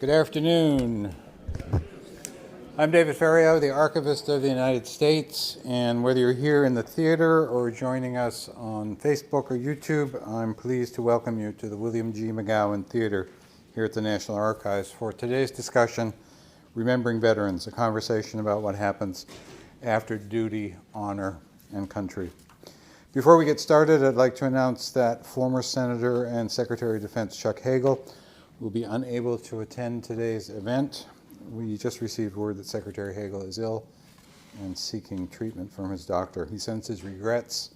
Good afternoon. I'm David Ferriero, the Archivist of the United States, and whether you're here in the theater or joining us on Facebook or YouTube, I'm pleased to welcome you to the William G. McGowan Theater here at the National Archives for today's discussion, Remembering Veterans, a conversation about what happens after duty, honor, and country. Before we get started, I'd like to announce that former Senator and Secretary of Defense Chuck Hagel will be unable to attend today's event. We just received word that Secretary Hagel is ill and seeking treatment from his doctor. He sends his regrets,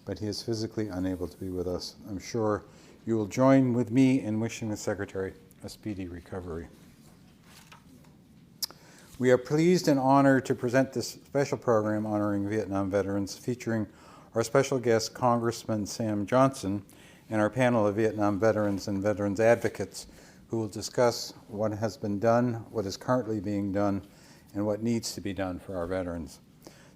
but he is physically unable to be with us. I'm sure you will join with me in wishing the Secretary a speedy recovery. We are pleased and honored to present this special program honoring Vietnam veterans, featuring our special guest, Congressman Sam Johnson, and our panel of Vietnam veterans and veterans advocates who will discuss what has been done, what is currently being done, and what needs to be done for our veterans.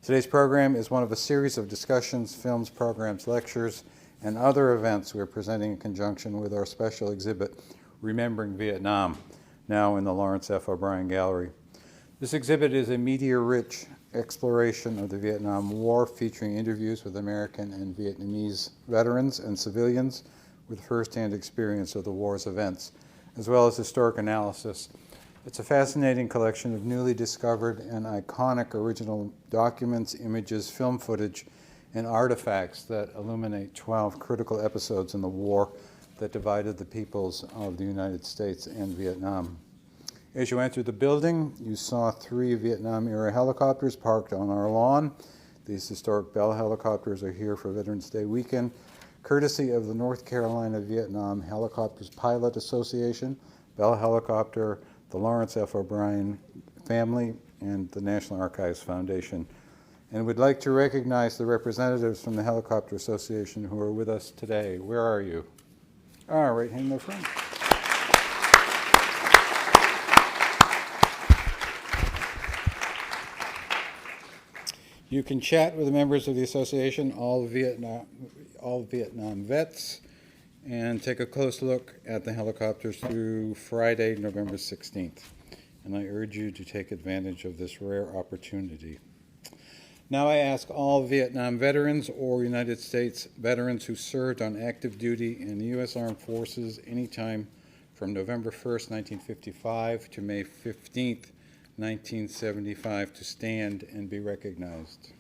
Today's program is one of a series of discussions, films, programs, lectures, and other events we're presenting in conjunction with our special exhibit, Remembering Vietnam, now in the Lawrence F. O'Brien Gallery. This exhibit is a media-rich exploration of the Vietnam War, featuring interviews with American and Vietnamese veterans and civilians with first-hand experience of the war's events, as well as historic analysis. It's a fascinating collection of newly discovered and iconic original documents, images, film footage, and artifacts that illuminate 12 critical episodes in the war that divided the peoples of the United States and Vietnam. As you entered the building, you saw 3 Vietnam-era helicopters parked on our lawn. These historic Bell helicopters are here for Veterans Day weekend, courtesy of the North Carolina Vietnam Helicopters Pilot Association, Bell Helicopter, the Lawrence F. O'Brien family, and the National Archives Foundation. And we'd like to recognize the representatives from the Helicopter Association who are with us today. Where are you? Right here in the front. You can chat with the members of the association, all Vietnam vets, and take a close look at the helicopters through Friday, November 16th. And I urge you to take advantage of this rare opportunity. Now I ask all Vietnam veterans or United States veterans who served on active duty in the U.S. Armed Forces anytime from November 1st, 1955 to May 15th, 1975 to stand and be recognized.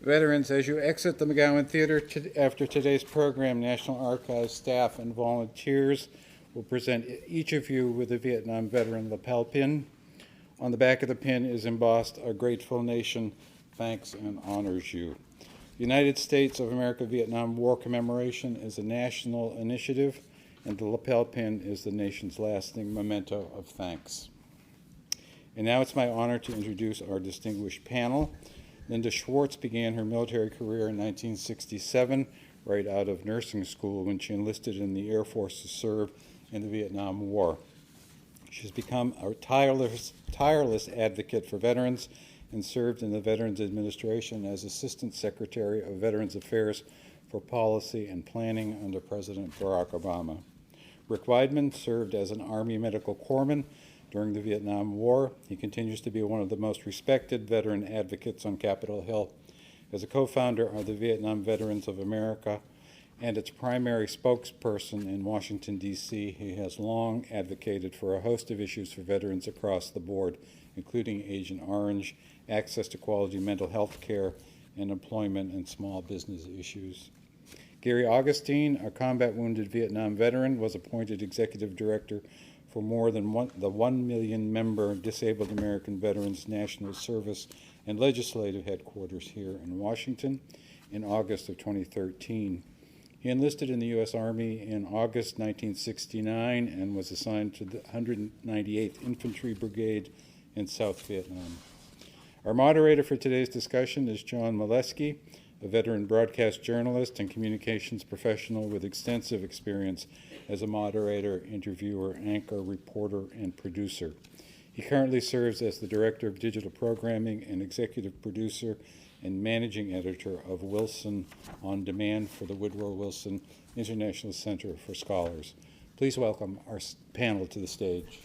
Veterans, as you exit the McGowan Theater after today's program, National Archives staff and volunteers will present each of you with a Vietnam veteran lapel pin. On the back of the pin is embossed, "A Grateful Nation thanks and honors you." United States of America Vietnam War Commemoration is a national initiative, and the lapel pin is the nation's lasting memento of thanks. And now it's my honor to introduce our distinguished panel. Linda Schwartz began her military career in 1967, right out of nursing school, when she enlisted in the Air Force to serve in the Vietnam War. She's become a tireless advocate for veterans and served in the Veterans Administration as Assistant Secretary of Veterans Affairs for Policy and Planning under President Barack Obama. Rick Weidman served as an Army Medical Corpsman during the Vietnam War. He continues to be one of the most respected veteran advocates on Capitol Hill. As a co-founder of the Vietnam Veterans of America and its primary spokesperson in Washington, D.C., he has long advocated for a host of issues for veterans across the board, including Agent Orange, access to quality mental health care, and employment and small business issues. Gary Augustine, a combat wounded Vietnam veteran, was appointed executive director for more than the 1 million member Disabled American Veterans National Service and Legislative Headquarters here in Washington in August of 2013. He enlisted in the U.S. Army in August 1969 and was assigned to the 198th Infantry Brigade in South Vietnam. Our moderator for today's discussion is John Molesky, a veteran broadcast journalist and communications professional with extensive experience as a moderator, interviewer, anchor, reporter, and producer. He currently serves as the Director of Digital Programming and Executive Producer and Managing Editor of Wilson On Demand for the Woodrow Wilson International Center for Scholars. Please welcome our panel to the stage.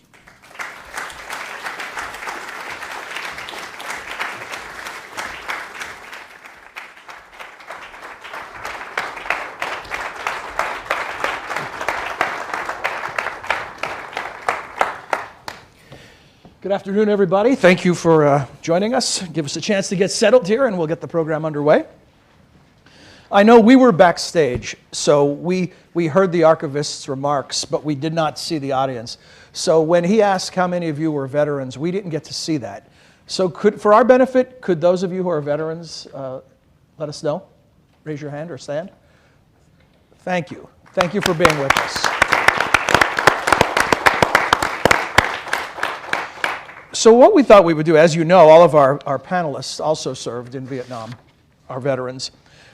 Good afternoon, everybody. Thank you for joining us. Give us a chance to get settled here, and we'll get the program underway. I know we were backstage, so we heard the archivist's remarks, but we did not see the audience. So when he asked how many of you were veterans, we didn't get to see that. So for our benefit, could those of you who are veterans let us know? Raise your hand or stand. Thank you. Thank you for being with us. So what we thought we would do, as you know, all of our panelists also served in Vietnam, our veterans.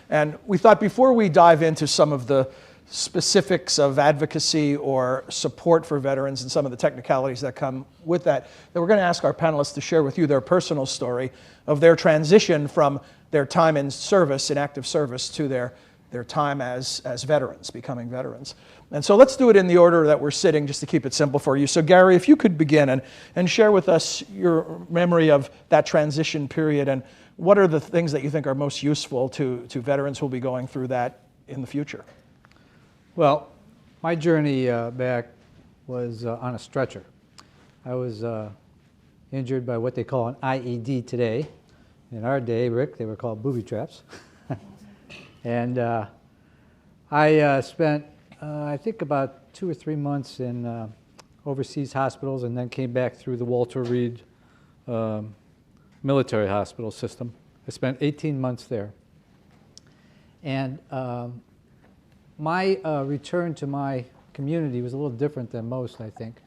And we thought before we dive into some of the specifics of advocacy or support for veterans and some of the technicalities that come with that we're going to ask our panelists to share with you their personal story of their transition from their time in service, in active service, to their time as veterans, becoming veterans. And so let's do it in the order that we're sitting, just to keep it simple for you. So Gary, if you could begin and share with us your memory of that transition period, and what are the things that you think are most useful to veterans who will be going through that in the future? Well, my journey back was on a stretcher. I was injured by what they call an IED today. In our day, Rick, they were called booby traps. And I spent, I think, about 2 or 3 months in overseas hospitals, and then came back through the Walter Reed military hospital system. I spent 18 months there. And my return to my community was a little different than most, I think,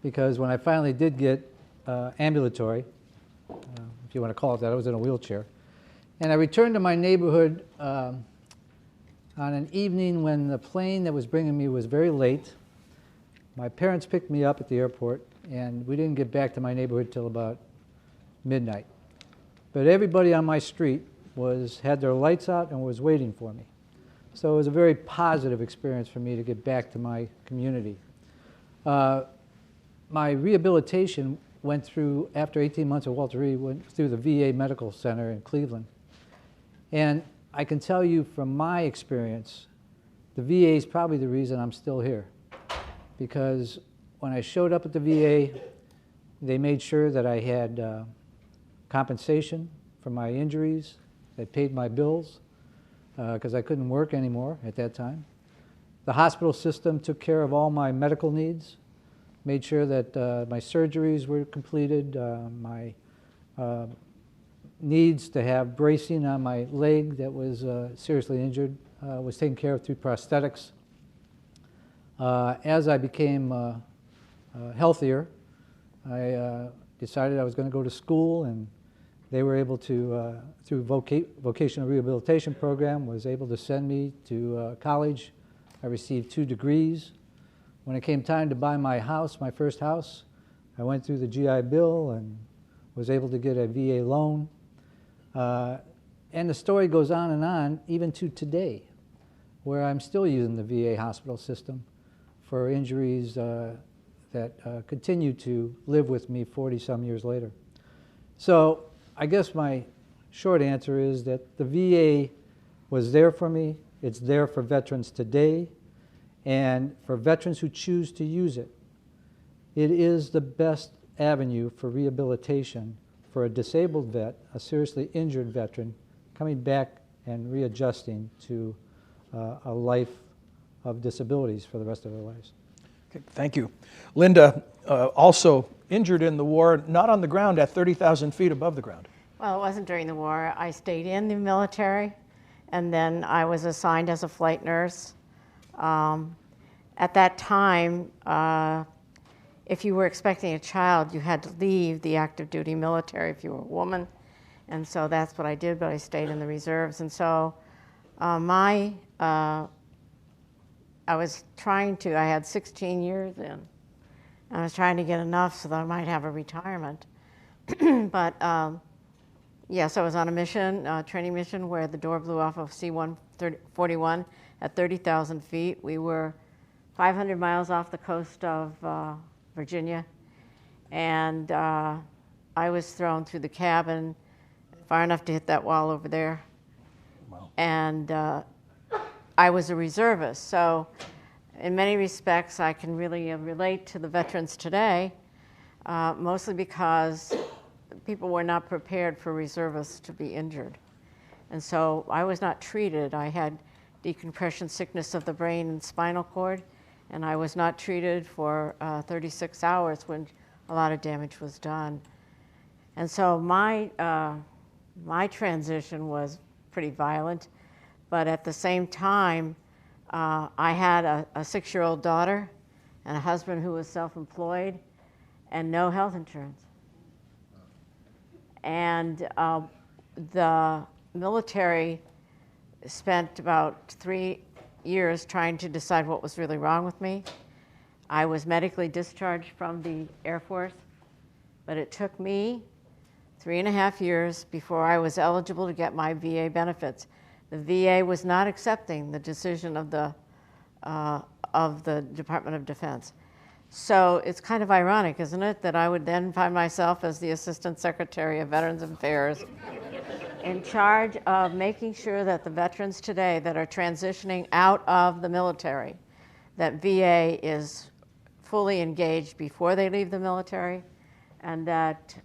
because when I finally did get ambulatory, if you want to call it that, I was in a wheelchair. And I returned to my neighborhood on an evening when the plane that was bringing me was very late. My parents picked me up at the airport, and we didn't get back to my neighborhood till about midnight. But everybody on my street had their lights out and was waiting for me. So it was a very positive experience for me to get back to my community. My rehabilitation went through, after 18 months at Walter Reed, went through the VA Medical Center in Cleveland. And I can tell you from my experience, the VA is probably the reason I'm still here. Because when I showed up at the VA, they made sure that I had compensation for my injuries. They paid my bills because I couldn't work anymore at that time. The hospital system took care of all my medical needs, made sure that my surgeries were completed, my needs to have bracing on my leg that was seriously injured was taken care of through prosthetics. As I became healthier, I decided I was going to go to school, and they were able to, through vocational rehabilitation program, was able to send me to college. I received 2 degrees. When it came time to buy my house, my first house, I went through the GI Bill and was able to get a VA loan. And the story goes on, even to today, where I'm still using the VA hospital system for injuries that continue to live with me 40-some years later. So I guess my short answer is that the VA was there for me. It's there for veterans today. And for veterans who choose to use it, it is the best avenue for rehabilitation for a disabled vet, a seriously injured veteran, coming back and readjusting to a life of disabilities for the rest of their lives. Okay, thank you. Linda, also injured in the war, not on the ground, at 30,000 feet above the ground. Well, it wasn't during the war. I stayed in the military, and then I was assigned as a flight nurse. At that time, if you were expecting a child, you had to leave the active duty military if you were a woman. And so that's what I did, but I stayed in the reserves. And so I was trying to, I had 16 years in. I was trying to get enough so that I might have a retirement. But yes, I was on a mission, training mission, where the door blew off of C-141 at 30,000 feet. We were 500 miles off the coast of Virginia. And I was thrown through the cabin far enough to hit that wall over there. Wow. And I was a reservist. So in many respects, I can really relate to the veterans today, mostly because people were not prepared for reservists to be injured. And so I was not treated. I had decompression sickness of the brain and spinal cord, and I was not treated for 36 hours when a lot of damage was done. And so my transition was pretty violent, but at the same time, I had a 6-year-old daughter and a husband who was self-employed and no health insurance. And the military spent about 3 years trying to decide what was really wrong with me. I was medically discharged from the Air Force, but it took me 3.5 years before I was eligible to get my VA benefits. The VA was not accepting the decision of the Department of Defense. So it's kind of ironic, isn't it, that I would then find myself as the Assistant Secretary of Veterans Affairs in charge of making sure that the veterans today that are transitioning out of the military, that VA is fully engaged before they leave the military, and that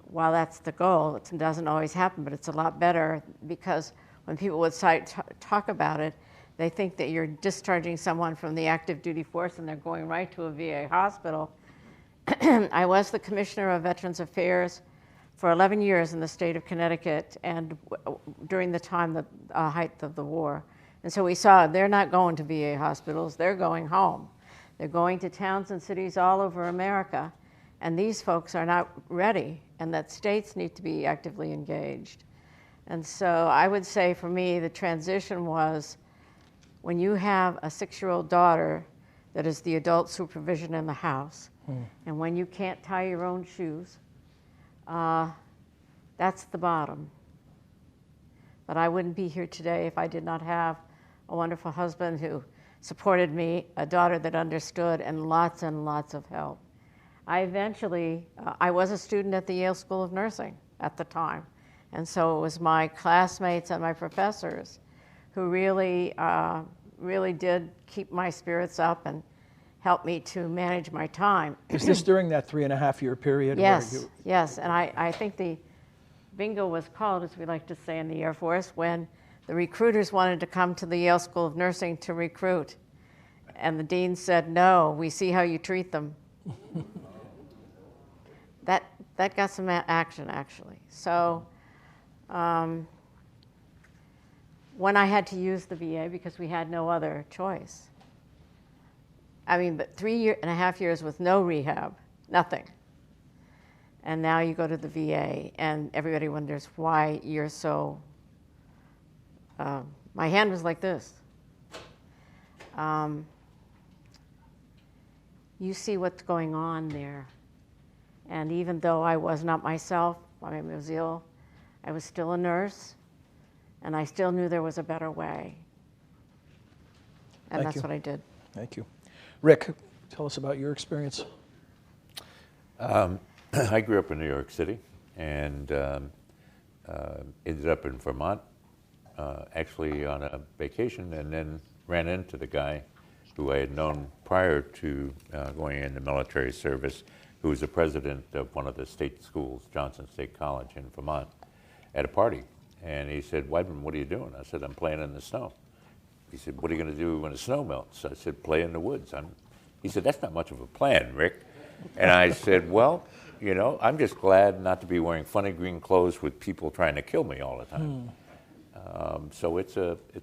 while that's the goal, it doesn't always happen, but it's a lot better, because when people would talk about it, they think that you're discharging someone from the active duty force and they're going right to a VA hospital. I was the Commissioner of Veterans Affairs for 11 years in the state of Connecticut, and during the time, the height of the war. And so we saw they're not going to VA hospitals, they're going home. They're going to towns and cities all over America, and these folks are not ready, and that states need to be actively engaged. And so I would say for me, the transition was when you have a 6-year-old daughter that is the adult supervision in the house, and when you can't tie your own shoes, that's the bottom. But I wouldn't be here today if I did not have a wonderful husband who supported me, a daughter that understood, and lots of help. I eventually, I was a student at the Yale School of Nursing at the time. And so it was my classmates and my professors who really, really did keep my spirits up and helped me to manage my time. Is this during that 3.5-year period? Yes, yes. And I think the bingo was called, as we like to say in the Air Force, when the recruiters wanted to come to the Yale School of Nursing to recruit. And the dean said, no, we see how you treat them. That got some action, actually. So when I had to use the VA, because we had no other choice, I mean, but 3.5 years with no rehab, nothing. And now you go to the VA, and everybody wonders why you're so, my hand was like this. You see what's going on there. And even though I was not myself, I was ill, I was still a nurse, and I still knew there was a better way. And that's what I did. Thank you. Rick, tell us about your experience. I grew up in New York City and ended up in Vermont, actually on a vacation, and then ran into the guy who I had known prior to going into military service, who was the president of one of the state schools, Johnson State College in Vermont, at a party. And he said, Weidman, what are you doing? I said, I'm playing in the snow. He said, what are you going to do when the snow melts? I said, play in the woods. He said, that's not much of a plan, Rick. And I said, well, you know, I'm just glad not to be wearing funny green clothes with people trying to kill me all the time. So it's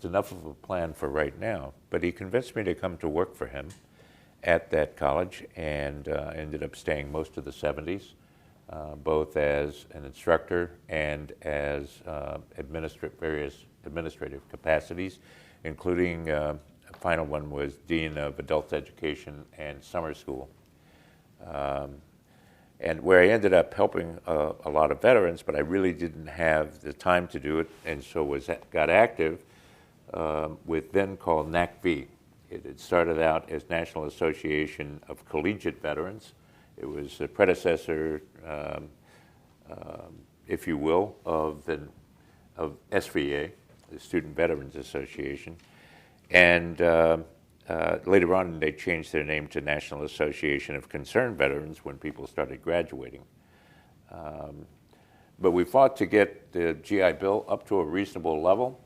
enough of a plan for right now. But he convinced me to come to work for him at that college, and ended up staying most of the 70s. both as an instructor and as various administrative capacities, including a final one was Dean of Adult Education and Summer School. And where I ended up helping a lot of veterans, but I really didn't have the time to do it, and so got active with then called NACV. It had started out as National Association of Collegiate Veterans. It was the predecessor, if you will, of SVA, the Student Veterans Association. And later on, they changed their name to National Association of Concerned Veterans when people started graduating. But we fought to get the GI Bill up to a reasonable level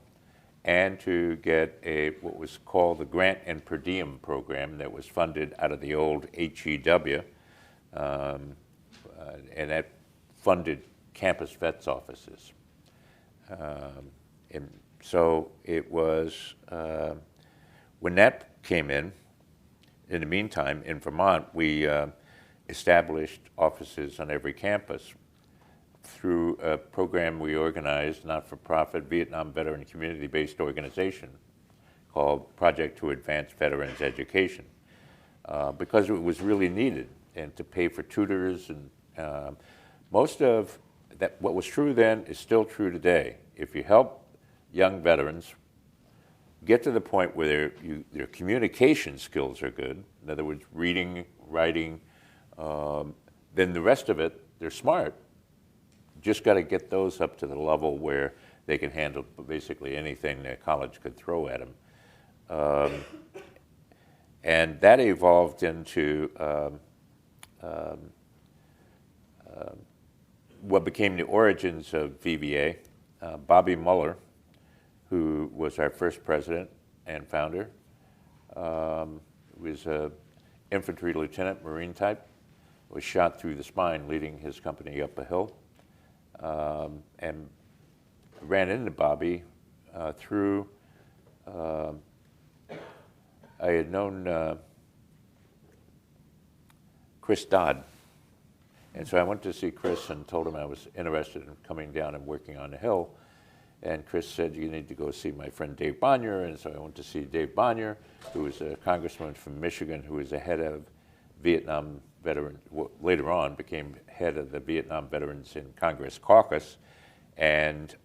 and to get what was called the Grant and Per Diem program that was funded out of the old HEW, and that funded campus vets offices. And so it was, when that came in the meantime, in Vermont, we established offices on every campus through a program we organized, not-for-profit Vietnam veteran community-based organization called Project to Advance Veterans Education, because it was really needed, and to pay for tutors. And most of that, what was true then is still true today. If you help young veterans get to the point where their communication skills are good, in other words, reading, writing, then the rest of it, they're smart. Just got to get those up to the level where they can handle basically anything that college could throw at them. And that evolved into what became the origins of VVA. Bobby Muller, who was our first president and founder, was an infantry lieutenant, Marine type, was shot through the spine leading his company up a hill, and ran into Bobby through, I had known Chris Dodd. And so I went to see Chris and told him I was interested in coming down and working on the Hill. And Chris said, you need to go see my friend Dave Bonnier. And so I went to see Dave Bonnier, who was a congressman from Michigan, who was the head of Vietnam veterans, later on became head of the Vietnam Veterans in Congress caucus. And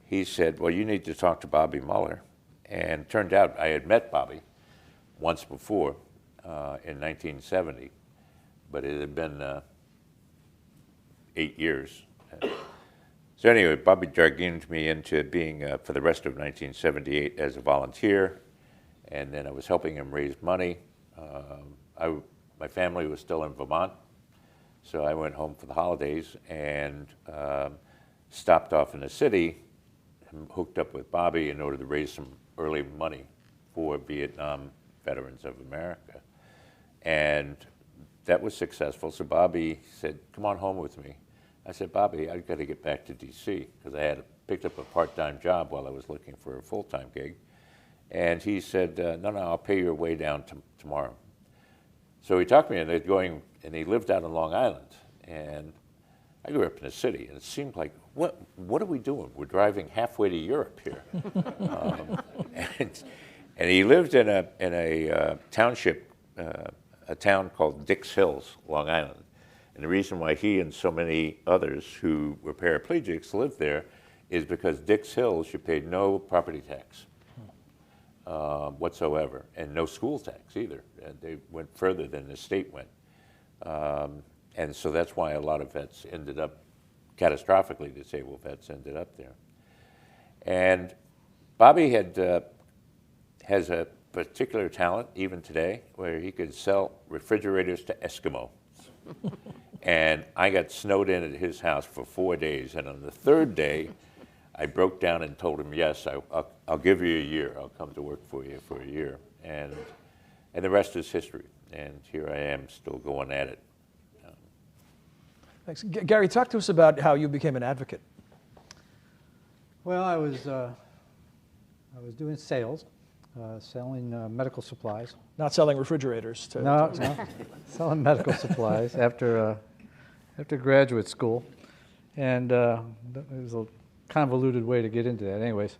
he said, well, you need to talk to Bobby Muller. And turned out I had met Bobby once before in 1970. But it had been 8 years. So anyway, Bobby dragged me into being, for the rest of 1978, as a volunteer, and then I was helping him raise money. My family was still in Vermont, so I went home for the holidays and stopped off in the city and hooked up with Bobby in order to raise some early money for Vietnam Veterans of America. And that was successful, so Bobby said, come on home with me. I said, Bobby, I've got to get back to D.C. because I had picked up a part-time job while I was looking for a full-time gig. And he said, no, I'll pay your way down tomorrow. So he talked me into going, and he lived out on Long Island. And I grew up in the city, and it seemed like, what are we doing? We're driving halfway to Europe here. And he lived in a township, a town called Dix Hills, Long Island. And the reason why he and so many others who were paraplegics lived there is because Dix Hills, you paid no property tax whatsoever, and no school tax either. And they went further than the state went. And so that's why a lot of vets ended up, catastrophically disabled vets ended up there. And Bobby has a particular talent, even today, where he could sell refrigerators to Eskimo. And I got snowed in at his house for 4 days, and on the third day, I broke down and told him, yes, I'll give you a year. I'll come to work for you for a year. And the rest is history. And here I am still going at it. Thanks. Gary, talk to us about how you became an advocate. Well, I was doing sales, selling medical supplies. Not selling refrigerators. No, selling medical supplies after after graduate school, and it was a convoluted way to get into that. Anyways,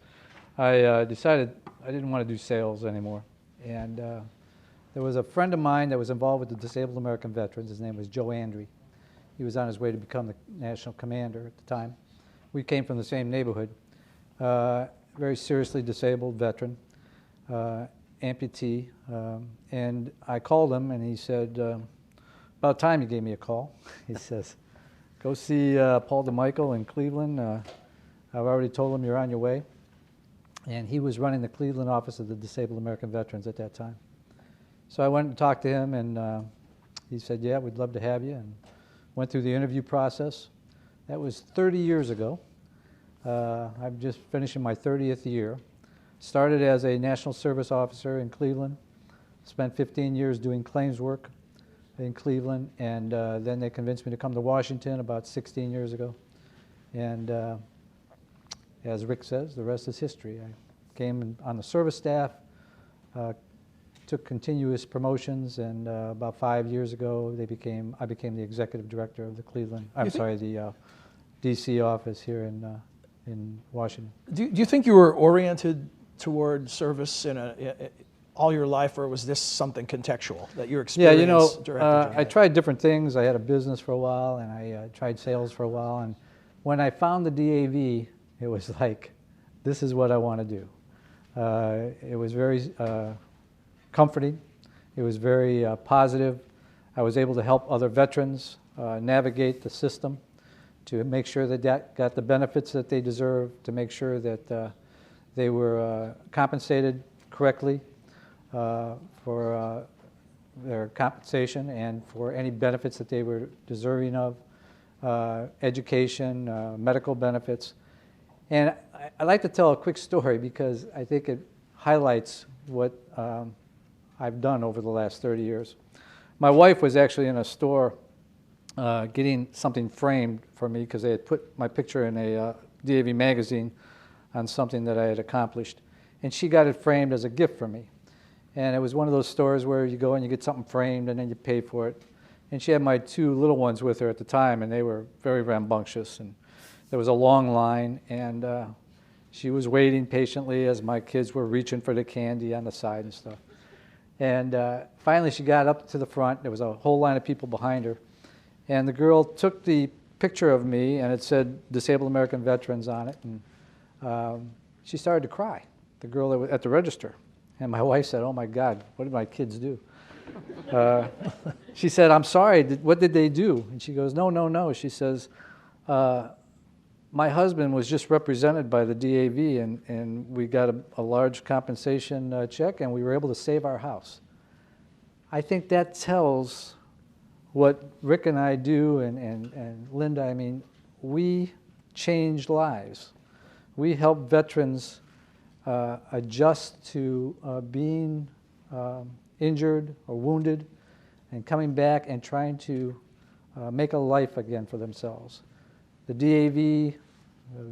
I decided I didn't want to do sales anymore, and there was a friend of mine that was involved with the Disabled American Veterans. His name was Joe Andre. He was on his way to become the national commander at the time. We came from the same neighborhood. Very seriously disabled veteran, amputee, and I called him, and he said, about time he gave me a call. He says, go see Paul DeMichael in Cleveland. I've already told him you're on your way. And he was running the Cleveland office of the Disabled American Veterans at that time. So I went and talked to him, and he said, yeah, we'd love to have you, and went through the interview process. That was 30 years ago. I'm just finishing my 30th year. Started as a National Service Officer in Cleveland, spent 15 years doing claims work in Cleveland, and then they convinced me to come to Washington about 16 years ago. And as Rick says, the rest is history. I came on the service staff, took continuous promotions, and about 5 years ago, I became the executive director of the the DC office here in Washington. Do you think you were oriented toward service all your life, or was this something contextual that your experience directed you? I tried different things. I had a business for a while, and I tried sales for a while. And when I found the DAV, it was like, this is what I want to do. It was very comforting. It was very positive. I was able to help other veterans navigate the system, to make sure that got the benefits that they deserve, to make sure that they were compensated correctly for their compensation and for any benefits that they were deserving of, education, medical benefits. And I like to tell a quick story because I think it highlights what I've done over the last 30 years. My wife was actually in a store getting something framed for me because they had put my picture in a DAV magazine on something that I had accomplished. And she got it framed as a gift for me. And it was one of those stores where you go and you get something framed and then you pay for it. And she had my two little ones with her at the time, and they were very rambunctious. And there was a long line, and she was waiting patiently as my kids were reaching for the candy on the side and stuff. And finally she got up to the front. There was a whole line of people behind her. And the girl took the picture of me, and it said Disabled American Veterans on it. And she started to cry, the girl that was at the register. And my wife said, oh my God, what did my kids do? She said, I'm sorry, what did they do? And she goes, no. She says, my husband was just represented by the DAV, and we got a large compensation check, and we were able to save our house. I think that tells what Rick and I do, and Linda. I mean, we change lives. We help veterans adjust to being injured or wounded and coming back and trying to make a life again for themselves. The DAV,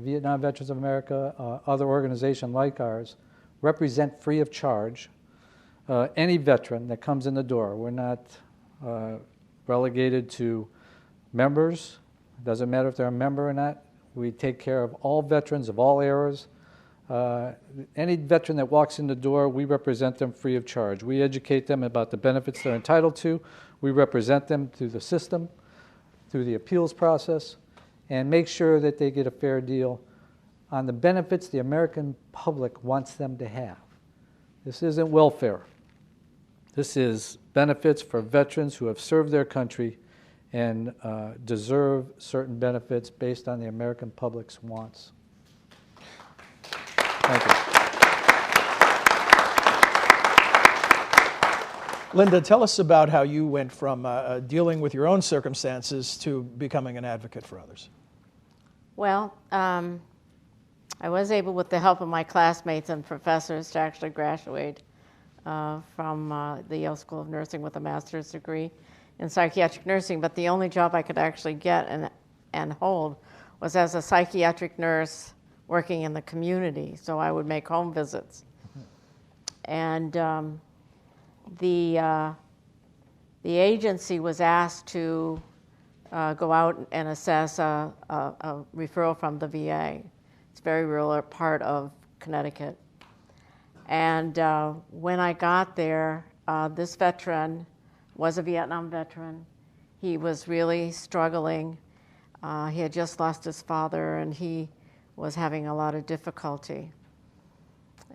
Vietnam Veterans of America, other organizations like ours, represent free of charge any veteran that comes in the door. We're not relegated to members. It doesn't matter if they're a member or not. We take care of all veterans of all eras. Any veteran that walks in the door, we represent them free of charge. We educate them about the benefits they're entitled to. We represent them through the system, through the appeals process, and make sure that they get a fair deal on the benefits the American public wants them to have. This isn't welfare. This is benefits for veterans who have served their country and deserve certain benefits based on the American public's wants. Thank you. Linda, tell us about how you went from dealing with your own circumstances to becoming an advocate for others. Well, I was able, with the help of my classmates and professors, to actually graduate from the Yale School of Nursing with a master's degree in psychiatric nursing, but the only job I could actually get and hold was as a psychiatric nurse working in the community, so I would make home visits. And the agency was asked to go out and assess a referral from the VA. It's a very rural part of Connecticut. And when I got there, this veteran was a Vietnam veteran. He was really struggling. He had just lost his father, and he was having a lot of difficulty.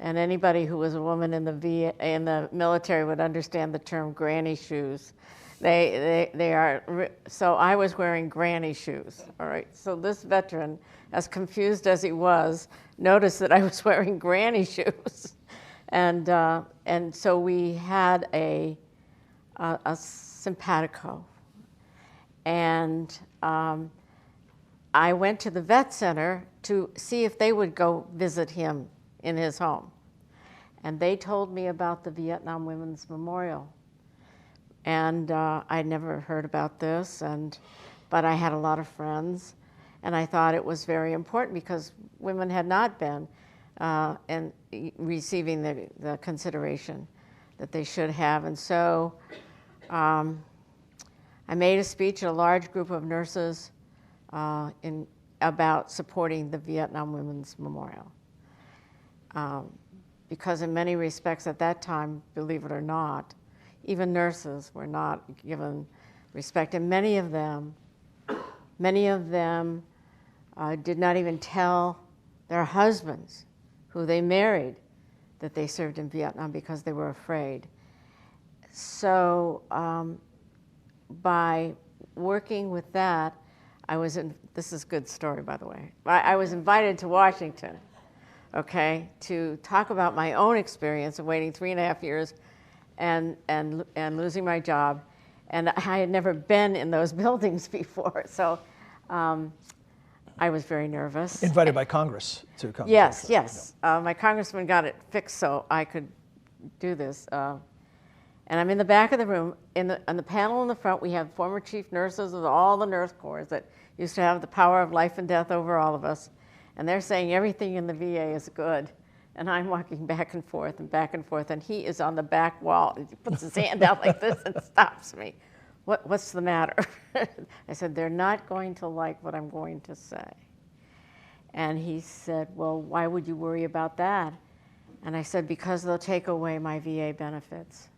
And anybody who was a woman in the military would understand the term granny shoes. They are, so I was wearing granny shoes, all right? So this veteran, as confused as he was, noticed that I was wearing granny shoes. And so we had a simpatico. And I went to the vet center to see if they would go visit him in his home. And they told me about the Vietnam Women's Memorial. And I'd never heard about this, but I had a lot of friends. And I thought it was very important because women had not been receiving the consideration that they should have. And so I made a speech at a large group of nurses about supporting the Vietnam Women's Memorial. Because in many respects at that time, believe it or not, even nurses were not given respect. And many of them did not even tell their husbands who they married that they served in Vietnam because they were afraid. So by working with that, this is a good story, by the way. I was invited to Washington, okay, to talk about my own experience of waiting 3.5 years and losing my job. And I had never been in those buildings before, so I was very nervous. Invited by Congress to come. Yes, yes. My congressman got it fixed so I could do this. And I'm in the back of the room. On the panel in the front, we have former chief nurses of all the nurse corps that used to have the power of life and death over all of us. And they're saying everything in the VA is good. And I'm walking back and forth, and he is on the back wall. He puts his hand out like this and stops me. What's the matter? I said, they're not going to like what I'm going to say. And he said, well, why would you worry about that? And I said, because they'll take away my VA benefits.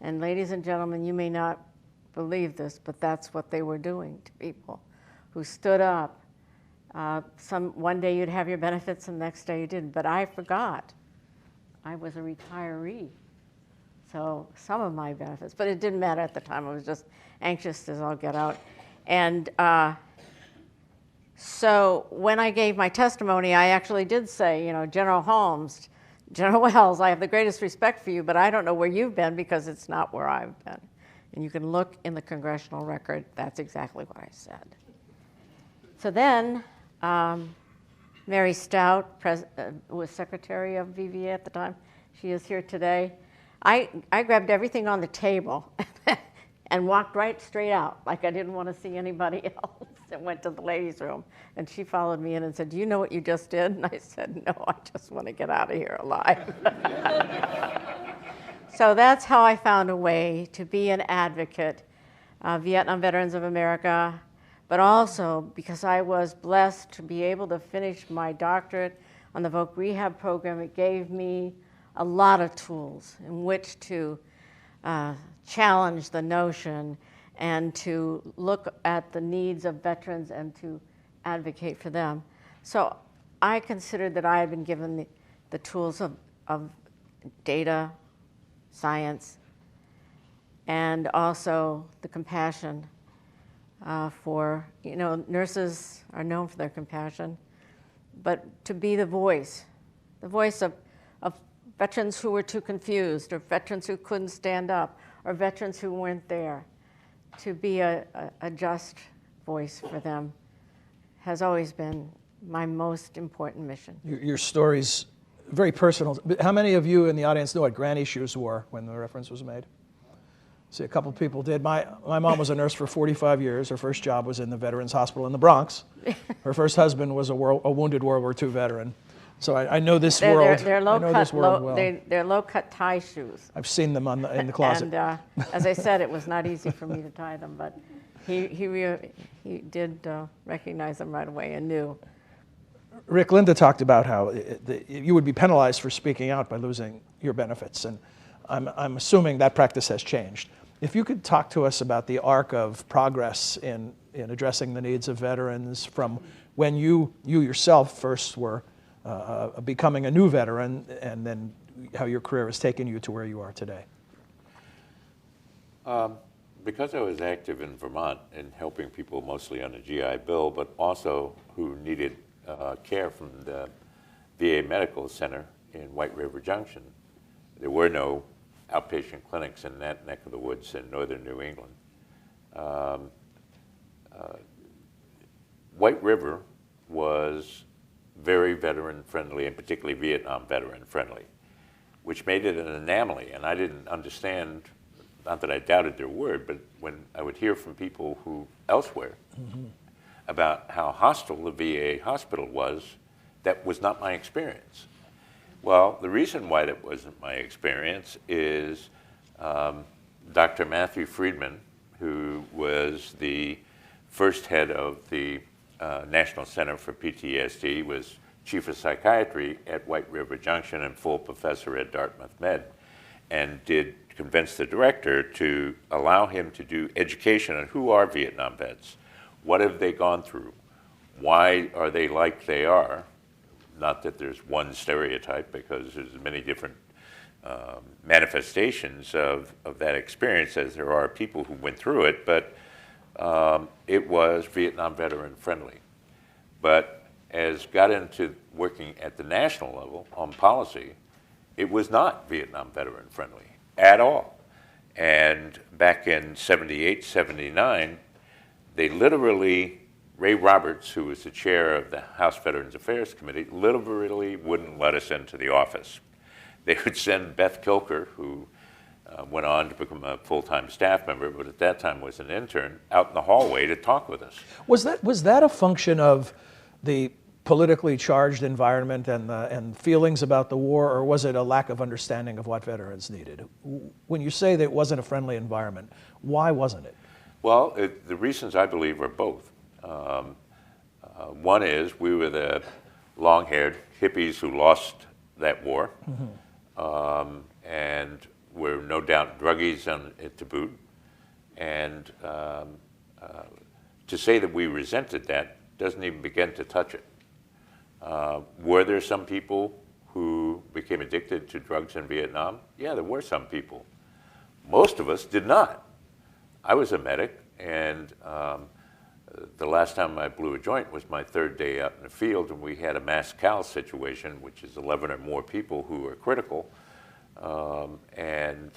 And ladies and gentlemen, you may not believe this, but that's what they were doing to people who stood up. One day you'd have your benefits and the next day you didn't, but I forgot. I was a retiree. So some of my benefits, but it didn't matter at the time. I was just anxious as all get out. And so when I gave my testimony, I actually did say, General Holmes, General Wells, I have the greatest respect for you, but I don't know where you've been because it's not where I've been. And you can look in the congressional record. That's exactly what I said. So then Mary Stout was Secretary of VVA at the time. She is here today. I grabbed everything on the table and walked right straight out, like I didn't want to see anybody else, and went to the ladies' room. And she followed me in and said, do you know what you just did? And I said, no, I just want to get out of here alive. So that's how I found a way to be an advocate, Vietnam Veterans of America, but also because I was blessed to be able to finish my doctorate on the Voc Rehab program. It gave me a lot of tools in which to challenge the notion and to look at the needs of veterans and to advocate for them. So I considered that I had been given the tools of data, science, and also the compassion for, nurses are known for their compassion, but to be the voice of veterans who were too confused, or veterans who couldn't stand up, or veterans who weren't there. To be a just voice for them has always been my most important mission. Your story's very personal. How many of you in the audience know what granny shoes were when the reference was made? See, a couple people did. My mom was a nurse for 45 years. Her first job was in the Veterans Hospital in the Bronx. Her first husband was a wounded World War II veteran. So I know this world. They're They're low-cut tie shoes. I've seen them in the closet. And as I said, it was not easy for me to tie them, but he did recognize them right away and knew. Rick, Linda talked about how you would be penalized for speaking out by losing your benefits, and I'm assuming that practice has changed. If you could talk to us about the arc of progress in addressing the needs of veterans from when you yourself first were becoming a new veteran, and then how your career has taken you to where you are today. Because I was active in Vermont in helping people mostly on the GI Bill, but also who needed care from the VA Medical Center in White River Junction, there were no outpatient clinics in that neck of the woods in northern New England. White River was very veteran friendly, and particularly Vietnam veteran friendly, which made it an anomaly. And I didn't understand, not that I doubted their word, but when I would hear from people who elsewhere about how hostile the VA hospital was, that was not my experience. Well, the reason why that wasn't my experience is Dr. Matthew Friedman, who was the first head of the National Center for PTSD, was chief of psychiatry at White River Junction and full professor at Dartmouth Med, and did convince the director to allow him to do education on who are Vietnam vets, what have they gone through, why are they like they are. Not that there's one stereotype, because there's many different manifestations of that experience as there are people who went through it, but it was Vietnam veteran friendly. But as got into working at the national level on policy, it was not Vietnam veteran friendly at all. And back in 78, 79, they literally, Ray Roberts, who was the chair of the House Veterans Affairs Committee, literally wouldn't let us into the office. They would send Beth Kilker, who went on to become a full-time staff member, but at that time was an intern, out in the hallway to talk with us. Was that a function of the politically charged environment and feelings about the war, or was it a lack of understanding of what veterans needed? When you say that it wasn't a friendly environment, why wasn't it? Well, the reasons I believe are both. One is we were the long-haired hippies who lost that war, and were no doubt druggies on it to boot. And to say that we resented that doesn't even begin to touch it. Were there some people who became addicted to drugs in Vietnam? Yeah, there were some people. Most of us did not. I was a medic, and the last time I blew a joint was my third day out in the field, and we had a mass cal situation, which is 11 or more people who are critical, and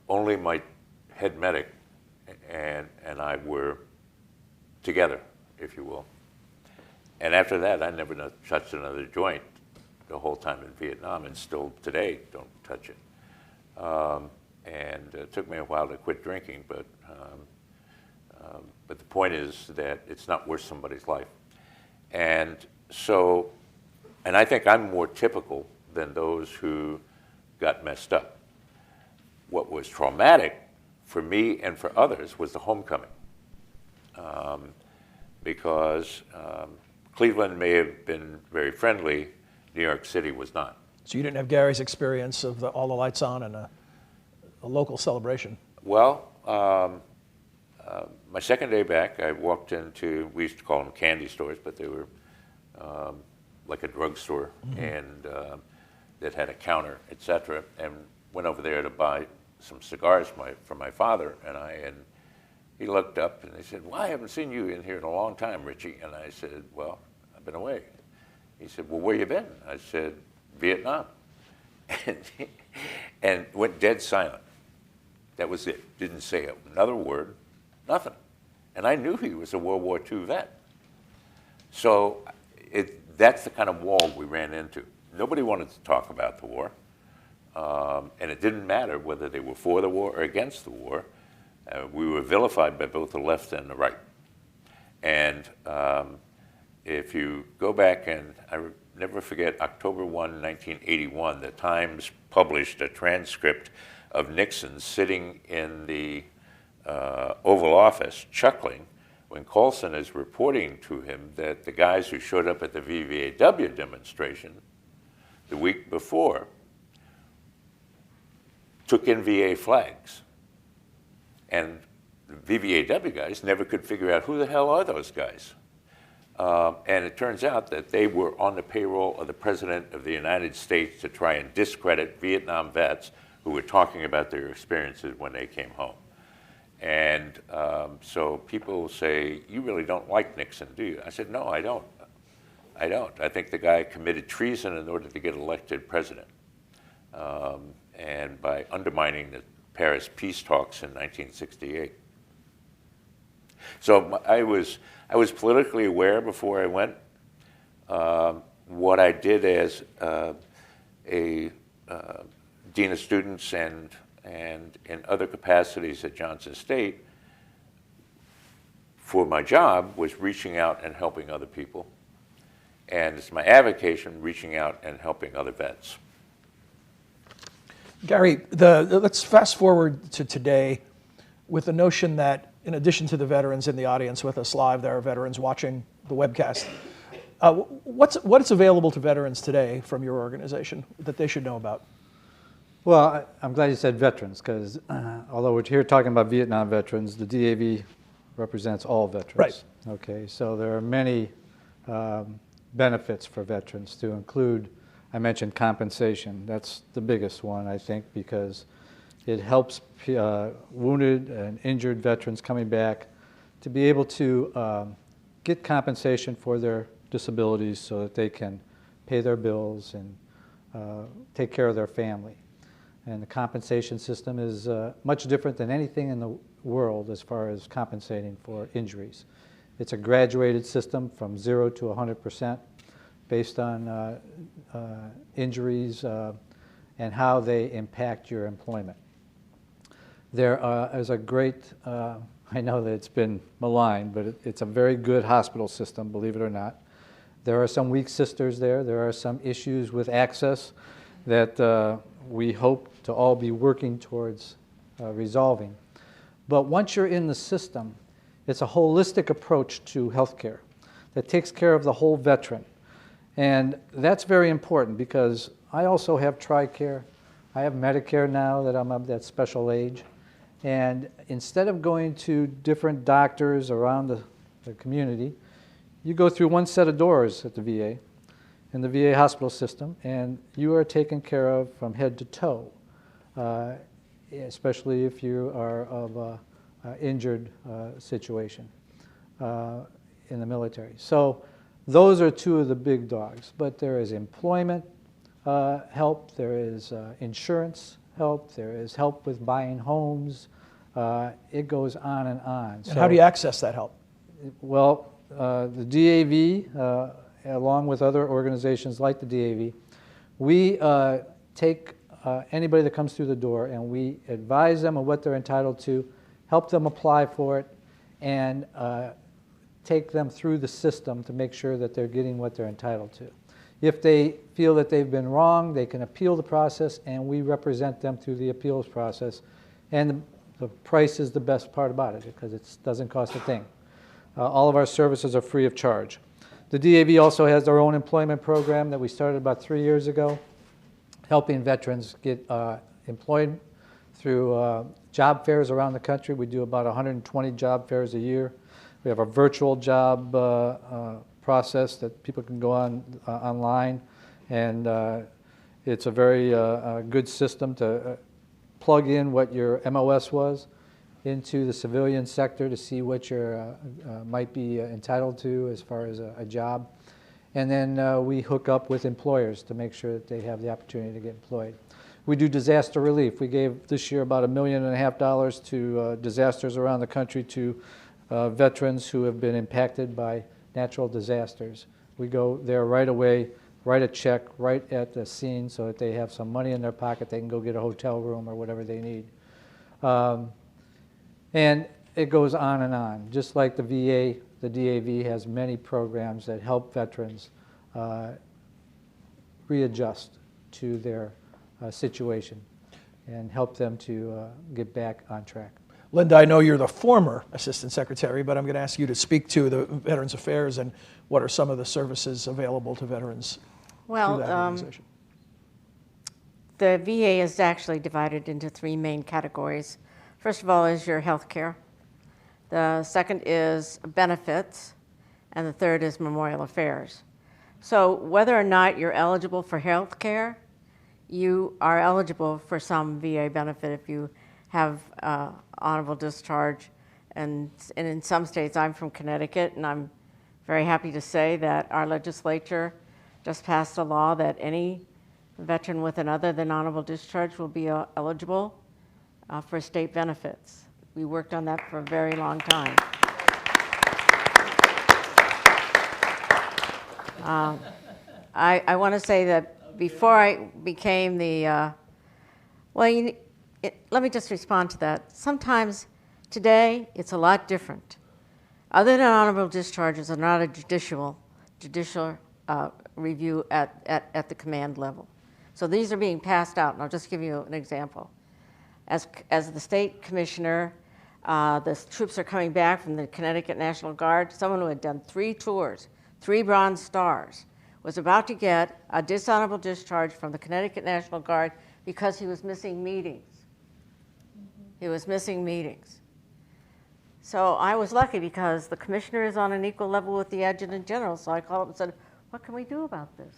only my head medic and I were together, if you will. And after that, I never touched another joint the whole time in Vietnam, and still today don't touch it. And it took me a while to quit drinking, but the point is that it's not worth somebody's life. And so, and I think I'm more typical than those who got messed up. What was traumatic for me and for others was the homecoming. Because Cleveland may have been very friendly, New York City was not. So you didn't have Gary's experience of all the lights on and a local celebration? Well, my second day back, I walked into, we used to call them candy stores, but they were like a drugstore, and that had a counter, et cetera, and went over there to buy some cigars for my father and I, and he looked up and he said, "Well, I haven't seen you in here in a long time, Richie." And I said, "Well, I've been away." He said, "Well, where you been?" I said, "Vietnam." And went dead silent. That was it. Didn't say another word, nothing. And I knew he was a World War II vet. So that's the kind of wall we ran into. Nobody wanted to talk about the war. And it didn't matter whether they were for the war or against the war. We were vilified by both the left and the right. And if you go back, and I never forget, October 1, 1981, the Times published a transcript of Nixon sitting in the Oval Office chuckling when Colson is reporting to him that the guys who showed up at the VVAW demonstration the week before took in VA flags. And the VVAW guys never could figure out who the hell are those guys. And it turns out that they were on the payroll of the President of the United States to try and discredit Vietnam vets who were talking about their experiences when they came home. And so people say, you really don't like Nixon, do you? I said, no, I don't. I don't. I think the guy committed treason in order to get elected president. And by undermining the Paris peace talks in 1968. So I was politically aware before I went. What I did as a dean of students and in other capacities at Johnson State for my job was reaching out and helping other people. And it's my avocation, reaching out and helping other vets. Gary, let's fast forward to today with the notion that in addition to the veterans in the audience with us live, there are veterans watching the webcast. What's available to veterans today from your organization that they should know about? Well, I'm glad you said veterans, because although we're here talking about Vietnam veterans, the DAV represents all veterans. Right. Okay, so there are many benefits for veterans to include, I mentioned compensation. That's the biggest one, I think, because it helps wounded and injured veterans coming back to be able to get compensation for their disabilities so that they can pay their bills and take care of their family. And the compensation system is much different than anything in the world as far as compensating for injuries. It's a graduated system from 0 to 100% based on injuries and how they impact your employment. There is a great, I know that it's been maligned, but it's a very good hospital system, believe it or not. There are some weak sisters there. There are some issues with access that we hope to all be working towards resolving. But once you're in the system, it's a holistic approach to healthcare that takes care of the whole veteran. And that's very important because I also have TRICARE. I have Medicare now that I'm of that special age. And instead of going to different doctors around the community, you go through one set of doors at the VA, in the VA hospital system, and you are taken care of from head to toe, especially if you are of an injured situation in the military. So those are two of the big dogs, but there is employment help, there is insurance help, there is help with buying homes. It goes on and on. And how do you access that help? Well, the DAV, along with other organizations like the DAV, we take anybody that comes through the door and we advise them of what they're entitled to, help them apply for it, and take them through the system to make sure that they're getting what they're entitled to. If they feel that they've been wrong, they can appeal the process, and we represent them through the appeals process. And the price is the best part about it because it doesn't cost a thing. All of our services are free of charge. The DAV also has their own employment program that we started about 3 years ago, helping veterans get employed through job fairs around the country. We do about 120 job fairs a year. We have a virtual job process that people can go on online, and it's a very good system to plug in what your MOS was into the civilian sector to see what you might be entitled to as far as a job. And then we hook up with employers to make sure that they have the opportunity to get employed. We do disaster relief. We gave this year about $1.5 million to disasters around the country to veterans who have been impacted by natural disasters. We go there right away, write a check right at the scene so that they have some money in their pocket. They can go get a hotel room or whatever they need. And it goes on and on. Just like the VA, the DAV has many programs that help veterans readjust to their situation and help them to get back on track. Linda, I know you're the former Assistant Secretary, but I'm going to ask you to speak to the Veterans Affairs and what are some of the services available to veterans through that organization. The VA is actually divided into three main categories. First of all is your health care. The second is benefits. And the third is memorial affairs. So whether or not you're eligible for health care, you are eligible for some VA benefit if you have honorable discharge. And in some states, I'm from Connecticut, and I'm very happy to say that our legislature just passed a law that any veteran with an other than honorable discharge will be eligible for state benefits. We worked on that for a very long time. I want to say that before I became the, let me just respond to that. Sometimes today it's a lot different. Other than honorable discharges are not a judicial review at the command level. So these are being passed out, and I'll just give you an example. As the state commissioner, the troops are coming back from the Connecticut National Guard. Someone who had done 3 tours, 3 Bronze Stars, was about to get a dishonorable discharge from the Connecticut National Guard because he was missing meetings. He was missing meetings. So I was lucky because the commissioner is on an equal level with the adjutant general, so I called up and said, what can we do about this?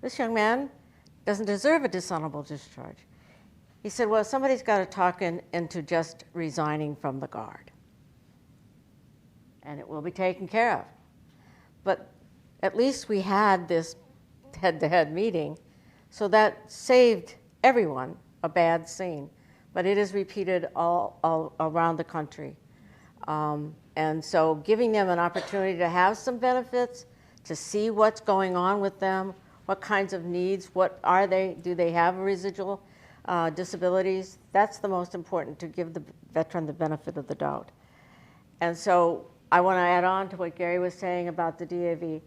This young man doesn't deserve a dishonorable discharge. He said, well, somebody's got to talk into just resigning from the Guard, and it will be taken care of. But at least we had this head-to-head meeting, so that saved everyone a bad scene. But it is repeated all around the country. And so giving them an opportunity to have some benefits, to see what's going on with them, what kinds of needs, what are they, do they have residual disabilities? That's the most important, to give the veteran the benefit of the doubt. And so I want to add on to what Gary was saying about the DAV.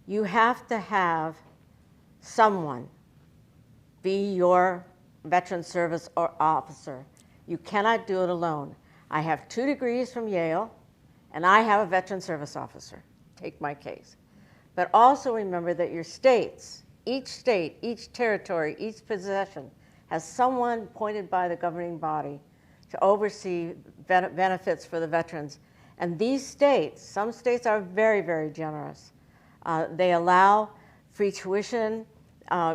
You have to have someone be your veteran service or officer. You cannot do it alone. I have 2 degrees from Yale, and I have a veteran service officer. Take my case. But also remember that your states, each territory, each possession has someone appointed by the governing body to oversee benefits for the veterans. And these states, some states are very, very generous. They allow free tuition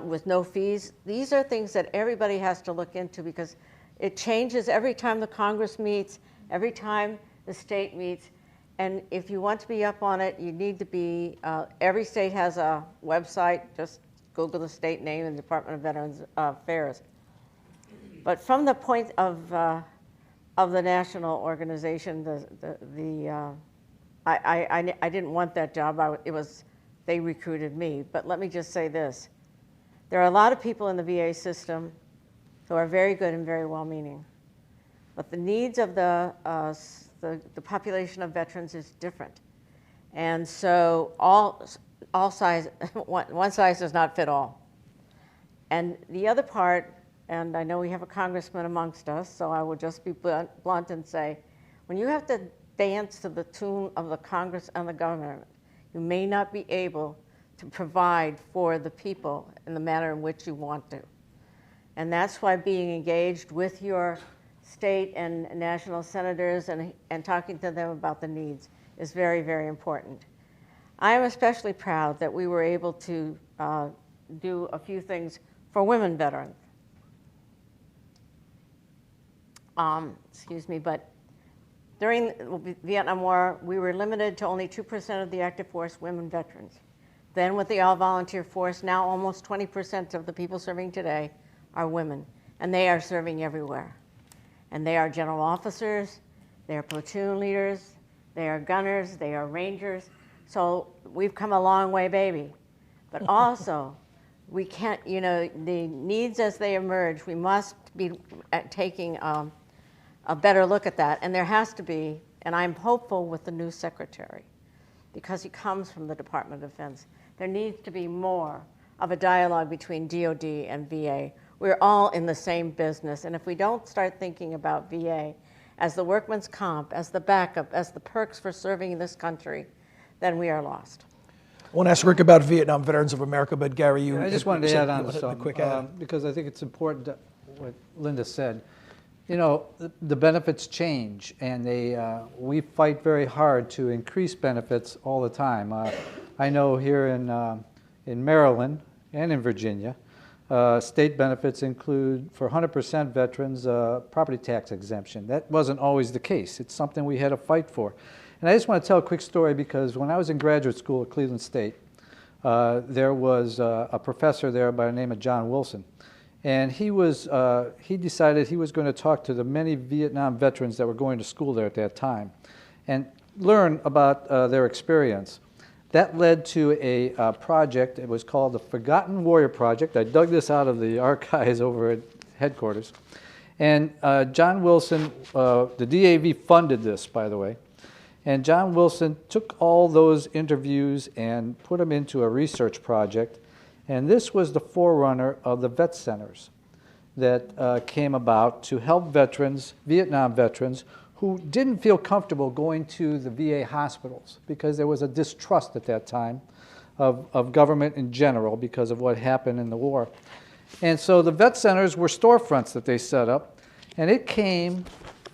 with no fees. These are things that everybody has to look into because it changes every time the Congress meets, every time the state meets. And if you want to be up on it, you need to be, every state has a website. Just Google the state name and Department of Veterans Affairs. But from the point of the national organization, I didn't want that job. They recruited me. But let me just say this. There are a lot of people in the VA system who are very good and very well-meaning. But the needs of the population of veterans is different. And so one size does not fit all. And the other part, and I know we have a congressman amongst us, so I will just be blunt and say, when you have to dance to the tune of the Congress and the government, you may not be able to provide for the people in the manner in which you want to. And that's why being engaged with your state and national senators and talking to them about the needs is very, very important. I am especially proud that we were able to do a few things for women veterans. But during the Vietnam War, we were limited to only 2% of the active force women veterans. Then with the all-volunteer force, now almost 20% of the people serving today are women, and they are serving everywhere. And they are general officers, they are platoon leaders, they are gunners, they are rangers. So we've come a long way, baby. But also, we can't, the needs as they emerge, we must be taking a better look at that. And there has to be, and I'm hopeful with the new secretary, because he comes from the Department of Defense, there needs to be more of a dialogue between DOD and VA. We're all in the same business, and if we don't start thinking about VA as the workman's comp, as the backup, as the perks for serving in this country, then we are lost. I want to ask Rick about Vietnam Veterans of America, but Gary, you... I just wanted to add on to a something, quick add. because I think it's important that what Linda said. You know, the benefits change, and we fight very hard to increase benefits all the time. I know here in Maryland and in Virginia, state benefits include, for 100% veterans, property tax exemption. That wasn't always the case. It's something we had to fight for. And I just want to tell a quick story, because when I was in graduate school at Cleveland State, there was a professor there by the name of John Wilson. And he decided he was going to talk to the many Vietnam veterans that were going to school there at that time and learn about their experience. That led to a project. It was called the Forgotten Warrior Project. I dug this out of the archives over at headquarters. And John Wilson, the DAV funded this, by the way. And John Wilson took all those interviews and put them into a research project. And this was the forerunner of the vet centers that came about to help veterans, Vietnam veterans, who didn't feel comfortable going to the VA hospitals because there was a distrust at that time of government in general because of what happened in the war. And so the vet centers were storefronts that they set up, and it came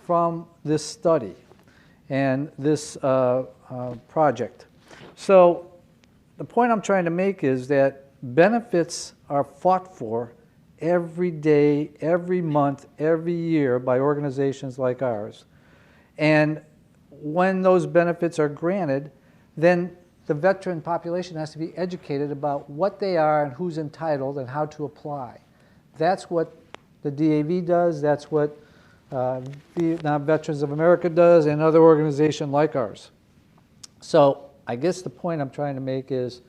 from this study and this project. So the point I'm trying to make is that benefits are fought for every day, every month, every year by organizations like ours. And when those benefits are granted, then the veteran population has to be educated about what they are and who's entitled and how to apply. That's what the DAV does. That's what Vietnam Veterans of America does, and other organizations like ours. So I guess the point I'm trying to make is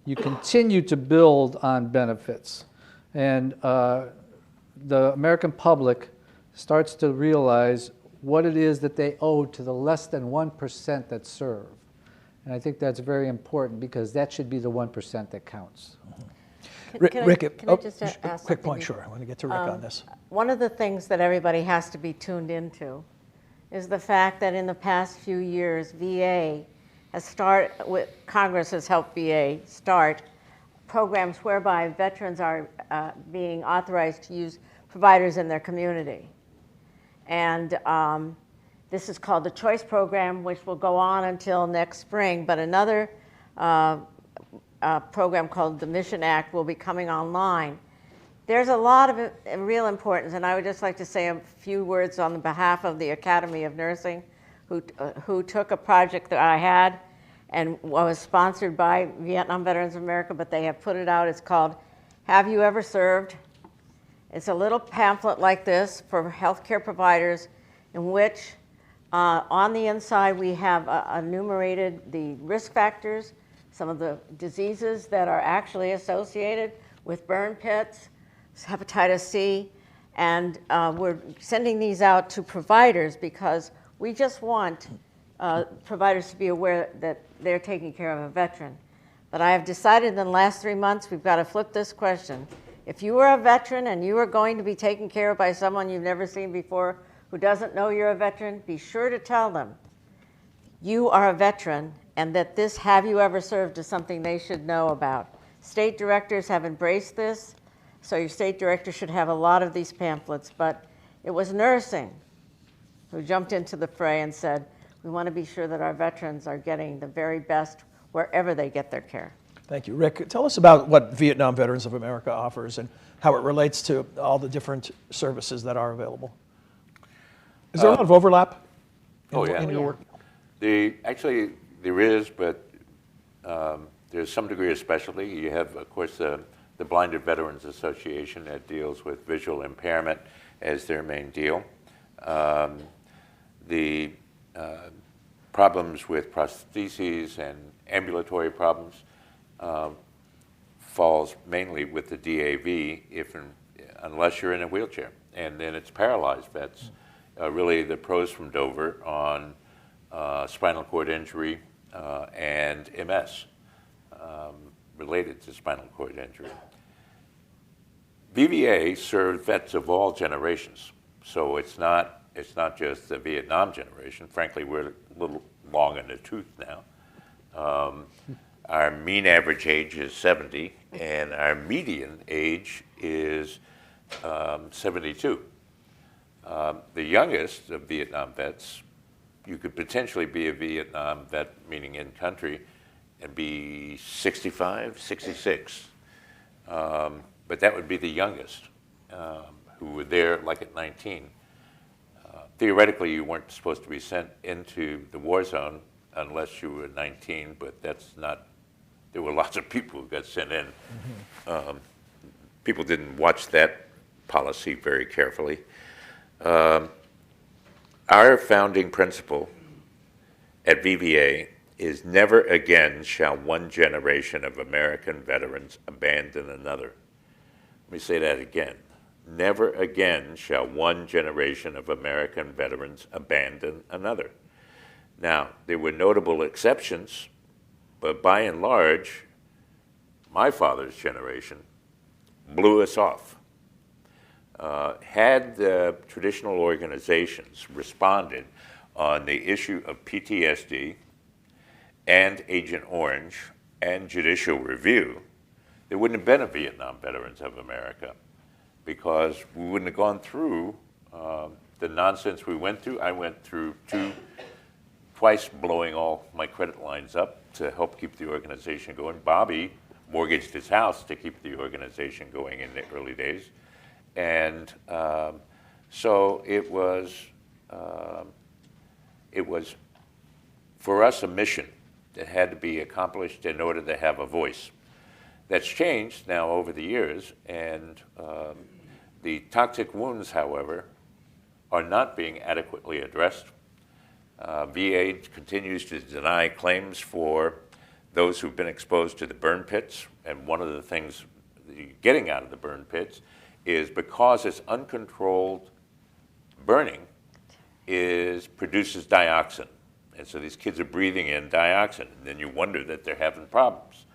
you continue to build on benefits. And the American public starts to realize what it is that they owe to the less than 1% that serve. And I think that's very important, because that should be the 1% that counts. Can I just ask quick point, something? sure. I want to get to Rick on this. One of the things that everybody has to be tuned into is the fact that in the past few years, VA has Congress has helped VA start programs whereby veterans are being authorized to use providers in their community. And this is called the Choice Program, which will go on until next spring, but another program called the Mission Act will be coming online. There's a lot of real importance, and I would just like to say a few words on behalf of the Academy of Nursing, who took a project that I had and was sponsored by Vietnam Veterans of America, but they have put it out. It's called Have You Ever Served? It's a little pamphlet like this for healthcare providers, in which on the inside we have enumerated the risk factors, some of the diseases that are actually associated with burn pits, hepatitis C, and we're sending these out to providers because we just want providers to be aware that they're taking care of a veteran. But I have decided in the last 3 months we've got to flip this question. If you are a veteran and you are going to be taken care of by someone you've never seen before who doesn't know you're a veteran, be sure to tell them you are a veteran and that this Have You Ever Served is something they should know about. State directors have embraced this, so your state director should have a lot of these pamphlets, but it was nursing who jumped into the fray and said, we want to be sure that our veterans are getting the very best wherever they get their care. Thank you. Rick, tell us about what Vietnam Veterans of America offers and how it relates to all the different services that are available. Is there a lot of overlap in your work? Actually, there is, but there's some degree of specialty. You have, of course, the Blinded Veterans Association that deals with visual impairment as their main deal. The problems with prostheses and ambulatory problems falls mainly with the DAV unless you're in a wheelchair. And then it's paralyzed vets, really the pros from Dover on spinal cord injury and MS related to spinal cord injury. VVA served vets of all generations, so it's not it's not just the Vietnam generation. Frankly, we're a little long in the tooth now. Our mean average age is 70, and our median age is 72. The youngest of Vietnam vets, you could potentially be a Vietnam vet, meaning in country, and be 65, 66. But that would be the youngest, who were there like at 19. Theoretically, you weren't supposed to be sent into the war zone unless you were 19, but that's not, there were lots of people who got sent in. People didn't watch that policy very carefully. Our founding principle at VVA is never again shall one generation of American veterans abandon another. Let me say that again. Never again shall one generation of American veterans abandon another. Now, there were notable exceptions, but by and large, my father's generation blew us off. Had the traditional organizations responded on the issue of PTSD and Agent Orange and judicial review, there wouldn't have been a Vietnam Veterans of America, because we wouldn't have gone through the nonsense we went through. I went through twice blowing all my credit lines up to help keep the organization going. Bobby mortgaged his house to keep the organization going in the early days. And so it was for us a mission that had to be accomplished in order to have a voice. That's changed now over the years, and the toxic wounds, however, are not being adequately addressed. VA continues to deny claims for those who've been exposed to the burn pits, and one of the things that you're getting out of the burn pits is because it's uncontrolled burning produces dioxin. And so these kids are breathing in dioxin, and then you wonder that they're having problems.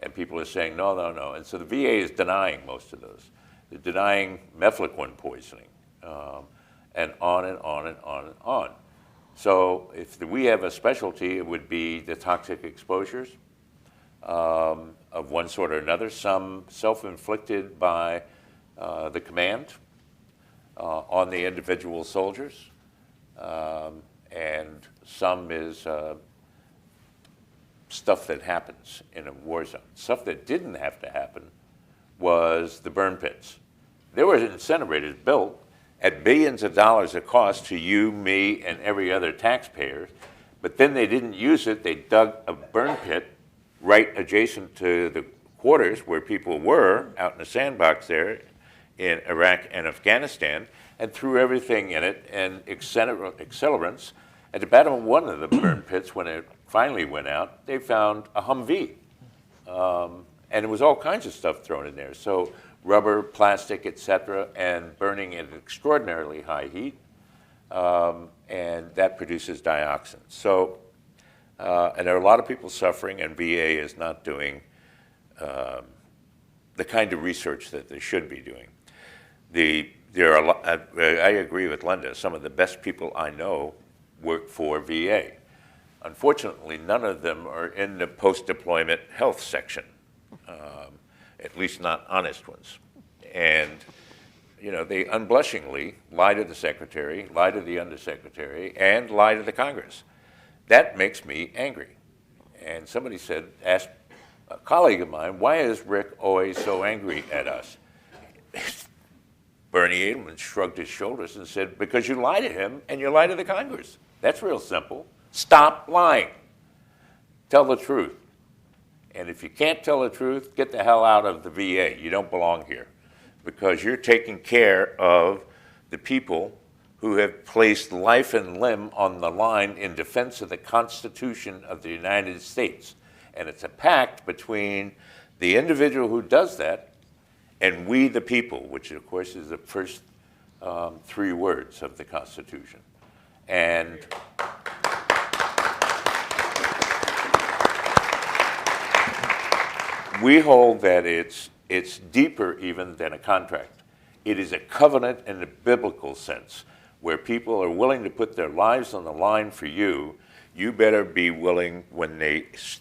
And people are saying, no, no, no. And so the VA is denying most of those. They're denying mefloquine poisoning, and on and on and on and on. So if we have a specialty, it would be the toxic exposures of one sort or another, some self-inflicted by the command on the individual soldiers, and some is stuff that happens in a war zone. Stuff that didn't have to happen was the burn pits. There were incinerators built at billions of dollars of cost to you, me, and every other taxpayer, but then they didn't use it. They dug a burn pit right adjacent to the quarters where people were out in the sandbox there in Iraq and Afghanistan, and threw everything in it and accelerants. At the bottom of one of the burn pits, when it finally went out, they found a Humvee. And it was all kinds of stuff thrown in there. So rubber, plastic, et cetera, and burning at extraordinarily high heat. And that produces dioxin. So, and there are a lot of people suffering, and VA is not doing the kind of research that they should be doing. There are I agree with Linda. Some of the best people I know work for VA. Unfortunately, none of them are in the post-deployment health section, at least not honest ones. And, you know, they unblushingly lie to the secretary, lie to the undersecretary, and lie to the Congress. That makes me angry. And somebody said, asked a colleague of mine, why is Rick always so angry at us? Bernie Edelman shrugged his shoulders and said, because you lie to him and you lie to the Congress. That's real simple. Stop lying. Tell the truth. And if you can't tell the truth, get the hell out of the VA. You don't belong here, because you're taking care of the people who have placed life and limb on the line in defense of the Constitution of the United States. And it's a pact between the individual who does that and we the people, which of course is the first 3 words of the Constitution. And we hold that it's deeper even than a contract. It is a covenant in the biblical sense. where people are willing to put their lives on the line for you, you better be willing, when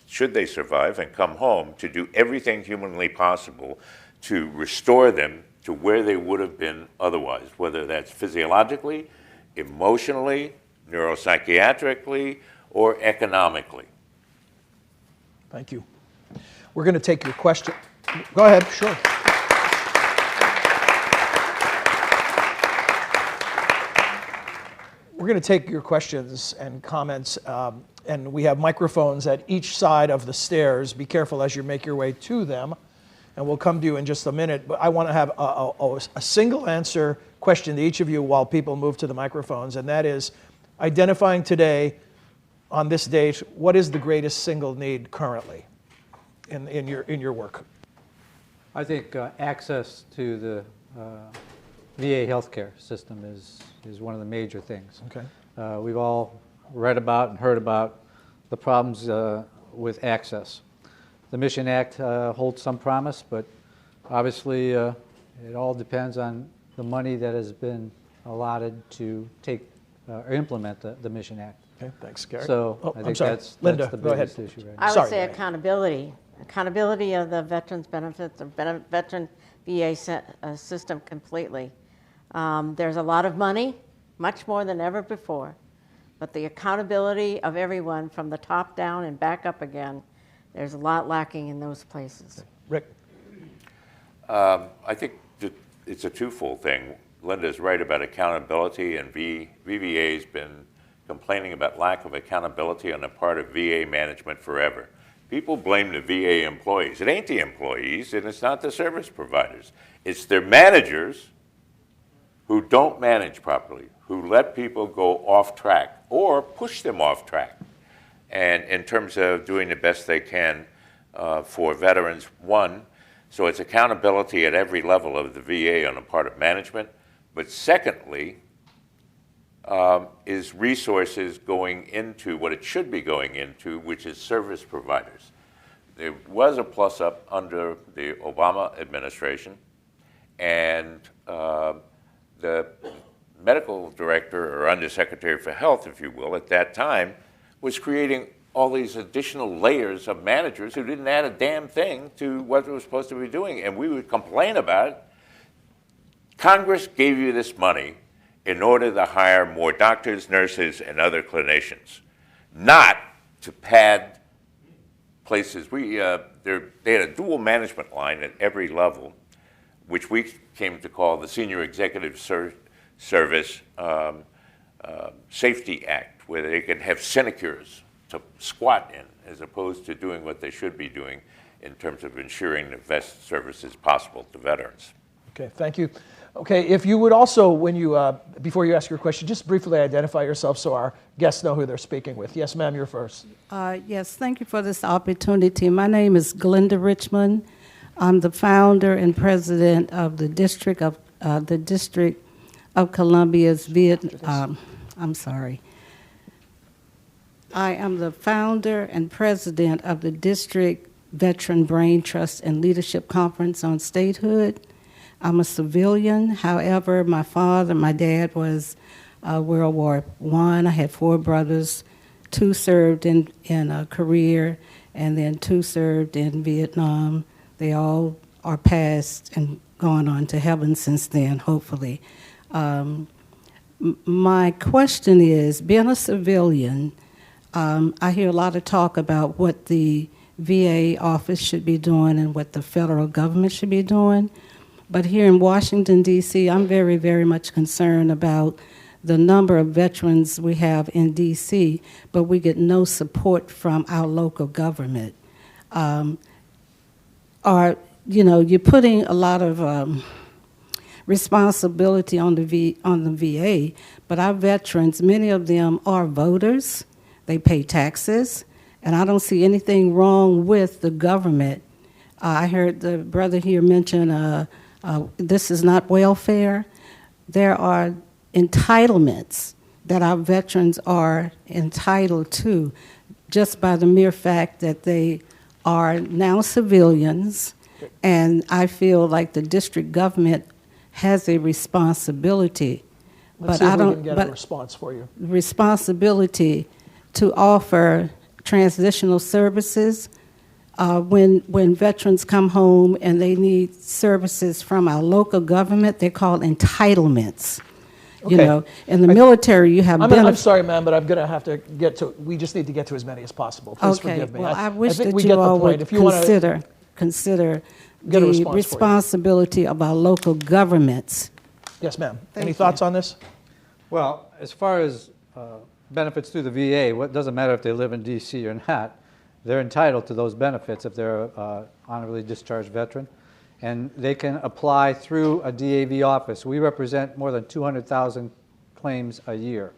should they survive and come home, to do everything humanly possible to restore them to where they would have been otherwise, whether that's physiologically, emotionally, neuropsychiatrically, or economically. Thank you. We're going to take your question. Go ahead, sure. We're going to take your questions and comments, and we have microphones at each side of the stairs. Be careful as you make your way to them, and we'll come to you in just a minute. But I want to have a single answer question to each of you while people move to the microphones, and that is identifying today, on this date, what is the greatest single need currently in your work? I think access to the VA healthcare system is one of the major things. Okay. We've all read about and heard about the problems with access. The Mission Act holds some promise, but obviously it all depends on the money that has been allotted to take or implement the Mission Act. Okay, thanks, Gary. So Oh, I I'm think sorry. that's Linda, the go ahead. biggest issue right now. I would Sorry, say Mary. accountability. Accountability of the veterans' benefits, the veteran VA system completely. There's a lot of money, much more than ever before, but the accountability of everyone from the top down and back up again, there's a lot lacking in those places. Rick? I think that it's a twofold thing. Linda's right about accountability, and VBA's been complaining about lack of accountability on the part of VA management forever. People blame the VA employees. It ain't the employees, and it's not the service providers. It's their managers who don't manage properly, who let people go off track or push them off track. And in terms of doing the best they can for veterans, one, so it's accountability at every level of the VA on the part of management. But secondly, is resources going into what it should be going into, which is service providers. There was a plus up under the Obama administration, and the medical director or undersecretary for health, if you will, at that time, was creating all these additional layers of managers who didn't add a damn thing to what it was supposed to be doing, and we would complain about it. Congress gave you this money in order to hire more doctors, nurses, and other clinicians, not to pad places. They had a dual management line at every level, which we came to call the Senior Executive Service Safety Act, where they could have sinecures to squat in, as opposed to doing what they should be doing in terms of ensuring the best services possible to veterans. Okay, thank you. Okay, if you would also, when you before you ask your question, just briefly identify yourself so our guests know who they're speaking with. Yes, ma'am, you're first. Yes, thank you for this opportunity. My name is Glenda Richmond. I'm the founder and president of the District of Columbia's I am the founder and president of the District Veteran Brain Trust and Leadership Conference on Statehood. I'm a civilian. However, my dad was World War I. I had 4 brothers. 2 served in Korea, and then 2 served in Vietnam. They all are passed and gone on to heaven since then, hopefully. My question is, being a civilian, I hear a lot of talk about what the VA office should be doing and what the federal government should be doing. But here in Washington, D.C., I'm very, very much concerned about the number of veterans we have in D.C., but we get no support from our local government. You're putting a lot of responsibility on the VA, but our veterans, many of them are voters. They pay taxes, and I don't see anything wrong with the government. I heard the brother here mention this is not welfare. There are entitlements that our veterans are entitled to just by the mere fact that they are now civilians, and I feel like the district government has a responsibility Let's But see if I we don't- can get a but- response for you. responsibility to offer transitional services when veterans come home and they need services from our local government. They're called entitlements. You Okay. know, in the military, you have I'm benefits. sorry, ma'am, but I'm going to have to get to, we just need to get to as many as possible. Please Okay, forgive me. well, I wish think that we you get the all point. would If you wanna consider get a the response for you. responsibility of our local governments. Yes, ma'am. Thank Any you. thoughts on this? Well, as far as benefits through the VA, what doesn't matter if they live in D.C. or not, they're entitled to those benefits if they're honorably discharged veteran. And they can apply through a DAV office. We represent more than 200,000 claims a year.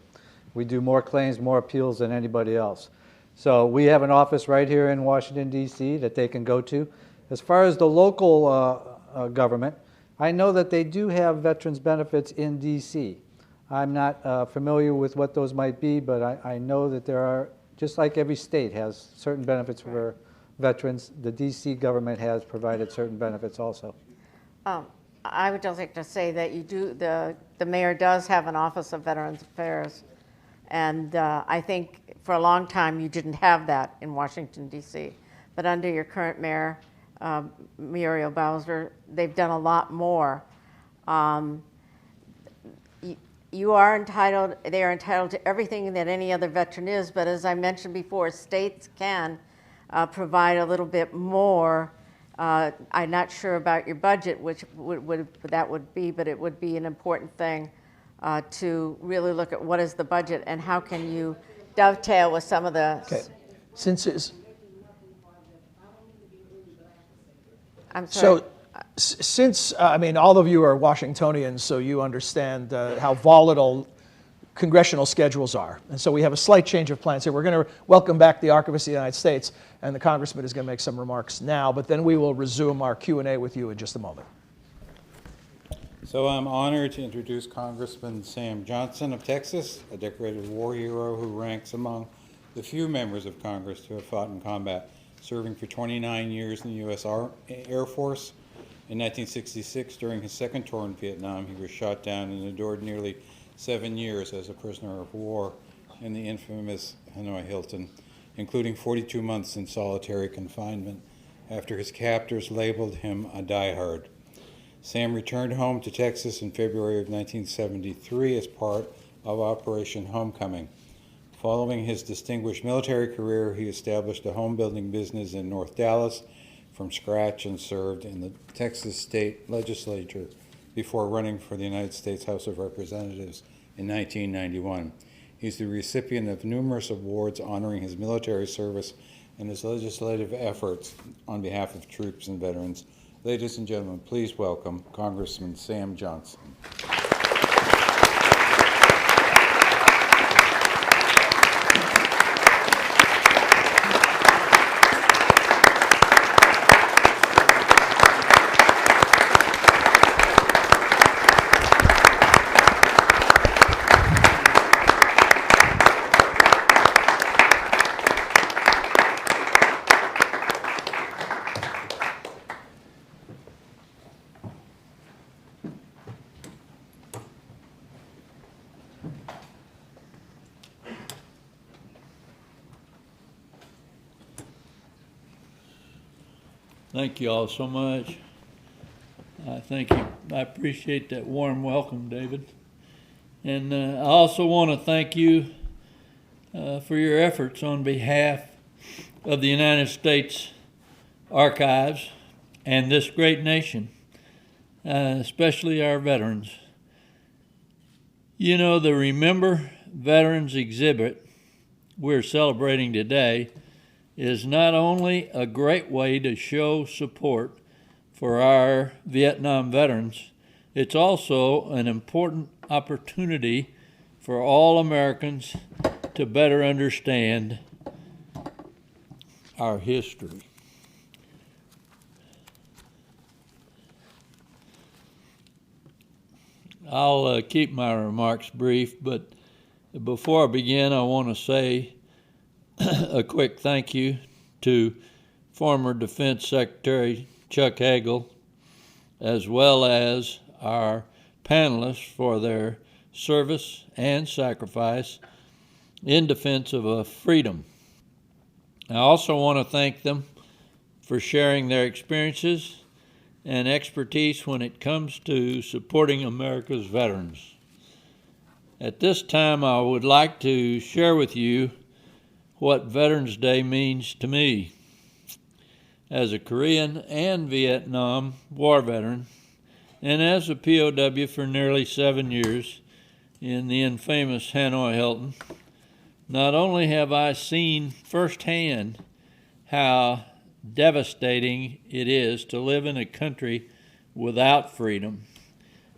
We do more claims, more appeals than anybody else. So we have an office right here in Washington, D.C. that they can go to. As far as the local government, I know that they do have veterans benefits in D.C. I'm not familiar with what those might be, but I know that there are, just like every state has certain benefits for veterans, the D.C. government has provided certain benefits also. I would just like to say that you do, the mayor does have an Office of Veterans Affairs. And I think for a long time you didn't have that in Washington, D.C. But under your current mayor, Muriel Bowser, they've done a lot more. You are entitled, they are entitled to everything that any other veteran is, but as I mentioned before, states can provide a little bit more. I'm not sure about your budget, which that would be, but it would be an important thing to really look at what is the budget and how can you dovetail with some of the. Okay. Since I'm sorry. I mean, all of you are Washingtonians, so you understand how volatile congressional schedules are. And so we have a slight change of plans here. We're going to welcome back the Archivist of the United States, and the Congressman is going to make some remarks now, but then we will resume our Q&A with you in just a moment. So I'm honored to introduce Congressman Sam Johnson of Texas, a decorated war hero who ranks among the few members of Congress who have fought in combat, serving for 29 years in the U.S. Air Force. In 1966, during his second tour in Vietnam, he was shot down and endured nearly 7 years as a prisoner of war in the infamous Hanoi Hilton, including 42 months in solitary confinement after his captors labeled him a diehard. Sam returned home to Texas in February of 1973 as part of Operation Homecoming. Following his distinguished military career, he established a home building business in North Dallas from scratch and served in the Texas State Legislature before running for the United States House of Representatives in 1991. He's the recipient of numerous awards honoring his military service and his legislative efforts on behalf of troops and veterans. Ladies and gentlemen, please welcome Congressman Sam Johnson. Thank you all so much. Thank you. I appreciate that warm welcome, David. And I also want to thank you for your efforts on behalf of the United States Archives and this great nation, especially our veterans. You know, the Remember Veterans exhibit we're celebrating today is not only a great way to show support for our Vietnam veterans, it's also an important opportunity for all Americans to better understand our history. I'll keep my remarks brief, but before I begin, I want to say a quick thank you to former Defense Secretary Chuck Hagel, as well as our panelists for their service, and sacrifice in defense of a freedom. I also want to thank them for sharing their experiences and expertise when it comes to supporting America's veterans. At this time, I would like to share with you what Veterans Day means to me. As a Korean and Vietnam War veteran, and as a POW for nearly 7 years in the infamous Hanoi Hilton, not only have I seen firsthand how devastating it is to live in a country without freedom,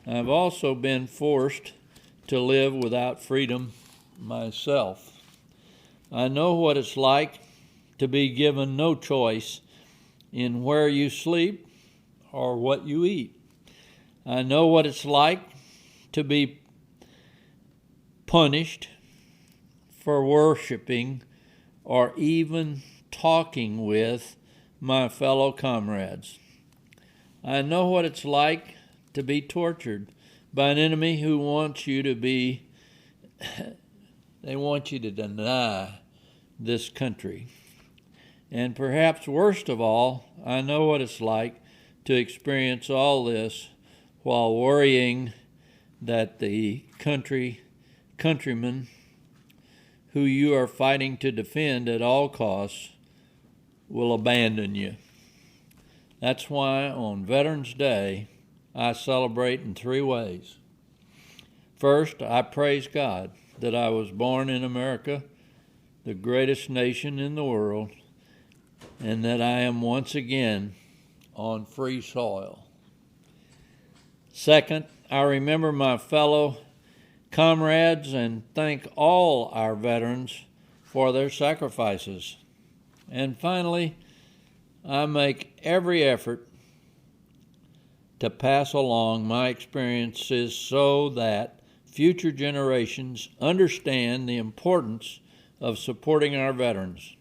I've also been forced to live without freedom myself. I know what it's like to be given no choice in where you sleep or what you eat. I know what it's like to be punished for worshiping or even talking with my fellow comrades. I know what it's like to be tortured by an enemy who wants you to be, they want you to deny this country. And perhaps worst of all, I know what it's like to experience all this while worrying that the countrymen who you are fighting to defend at all costs will abandon you. That's why on Veterans Day, I celebrate in 3 ways. First, I praise God that I was born in America, the greatest nation in the world, and that I am once again on free soil. Second, I remember my fellow comrades and thank all our veterans for their sacrifices. And finally, I make every effort to pass along my experiences so that future generations understand the importance of supporting our veterans.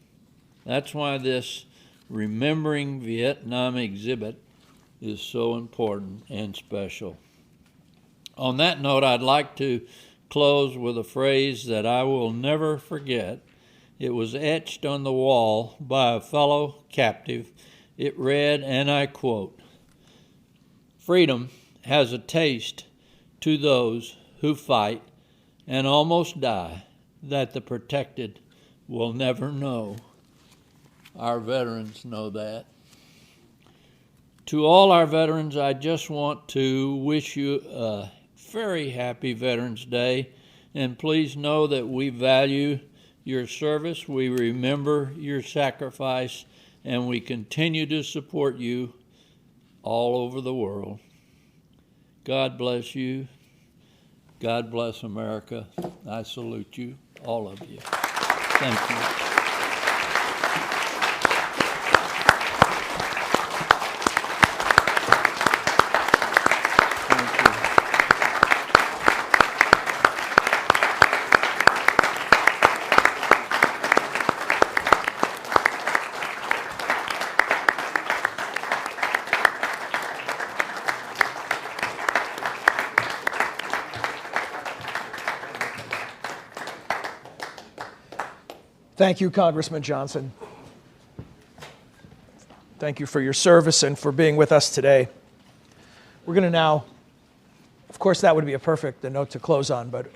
That's why this Remembering Vietnam exhibit is so important and special. On that note, I'd like to close with a phrase that I will never forget. It was etched on the wall by a fellow captive. It read, and I quote, "Freedom has a taste to those who fight and almost die that the protected will never know." Our veterans know that. To all our veterans, I just want to wish you a very happy Veterans Day, and please know that we value your service, we remember your sacrifice, and we continue to support you all over the world. God bless you. God bless America. I salute you, all of you. Thank you. Thank you, Congressman Johnson. Thank you for your service and for being with us today. We're going to now, of course, that would be a perfect note to close on, but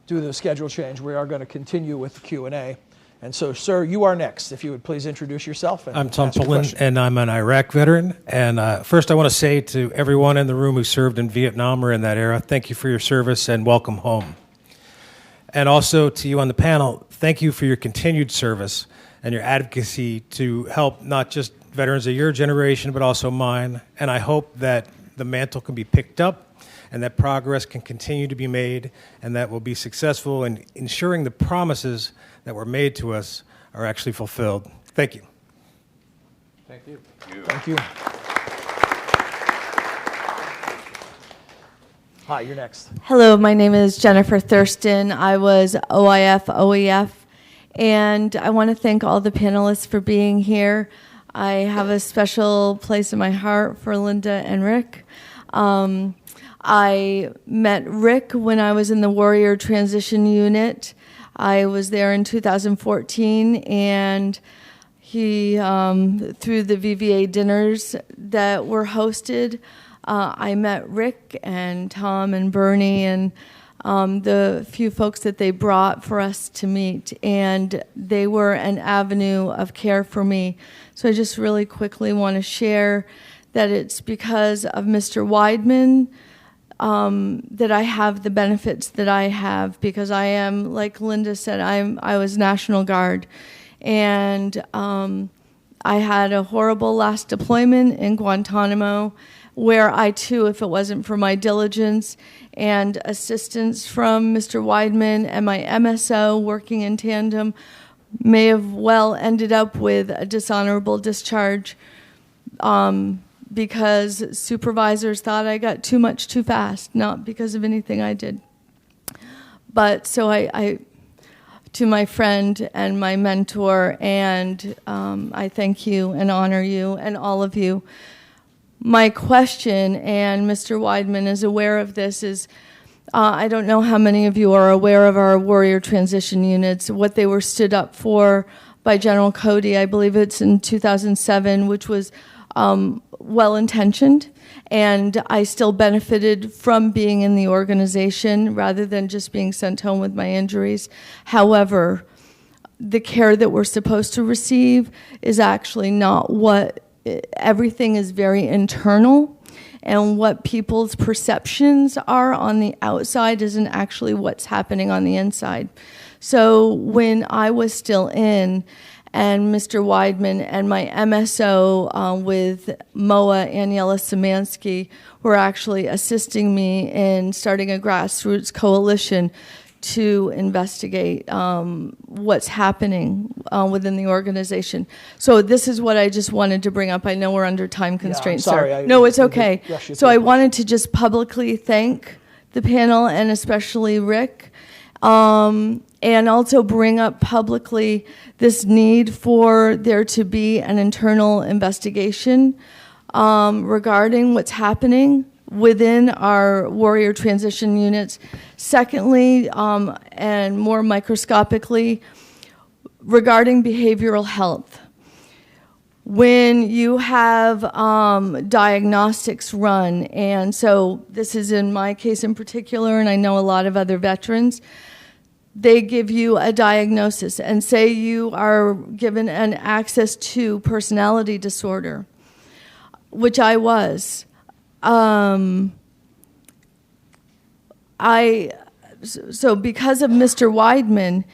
due to the schedule change, we are going to continue with the Q&A. And so, sir, you are next. If you would please introduce yourself. And I'm Tom ask your Pullen, question. and I'm an Iraq veteran. And first, I want to say to everyone in the room who served in Vietnam or in that era, thank you for your service and welcome home. And also to you on the panel, thank you for your continued service and your advocacy to help not just veterans of your generation, but also mine. And I hope that the mantle can be picked up and that progress can continue to be made and that we'll be successful in ensuring the promises that were made to us are actually fulfilled. Thank you. Thank you. Thank you. Hi, you're next. Hello, my name is Jennifer Thurston. I was OIF, OEF, and I want to thank all the panelists for being here. I have a special place in my heart for Linda and Rick. I met Rick when I was in the Warrior Transition Unit. I was there in 2014, and he, through the VVA dinners that were hosted, I met Rick and Tom and Bernie and the few folks that they brought for us to meet, and they were an avenue of care for me. So I just really quickly want to share that it's because of Mr. Weidman that I have the benefits that I have, because I am, like Linda said, I was National Guard, and I had a horrible last deployment in Guantanamo, where I too, if it wasn't for my diligence and assistance from Mr. Weidman and my MSO working in tandem, may have well ended up with a dishonorable discharge because supervisors thought I got too much too fast, not because of anything I did. But so I to my friend and my mentor, and I thank you and honor you and all of you. My question, and Mr. Weidman is aware of this, is I don't know how many of you are aware of our Warrior Transition Units, what they were stood up for by General Cody. I believe it's in 2007, which was well-intentioned, and I still benefited from being in the organization rather than just being sent home with my injuries. However, the care that we're supposed to receive is actually not what everything is very internal, and what people's perceptions are on the outside isn't actually what's happening on the inside. So when I was still in, and Mr. Weidman and my MSO with MOA, Aniela Szymanski, were actually assisting me in starting a grassroots coalition to investigate what's happening within the organization. So this is what I just wanted to bring up. I know we're under time constraints, sorry, sir. I No, it's didn't okay. rush you So through. I wanted to just publicly thank the panel, and especially Rick, and also bring up publicly this need for there to be an internal investigation regarding what's happening within our Warrior Transition Units. Secondly, and more microscopically, regarding behavioral health. When you have diagnostics run, and so this is in my case in particular, and I know a lot of other veterans, they give you a diagnosis and say you are given an access to personality disorder, which I was. So because of Mr. Weidman,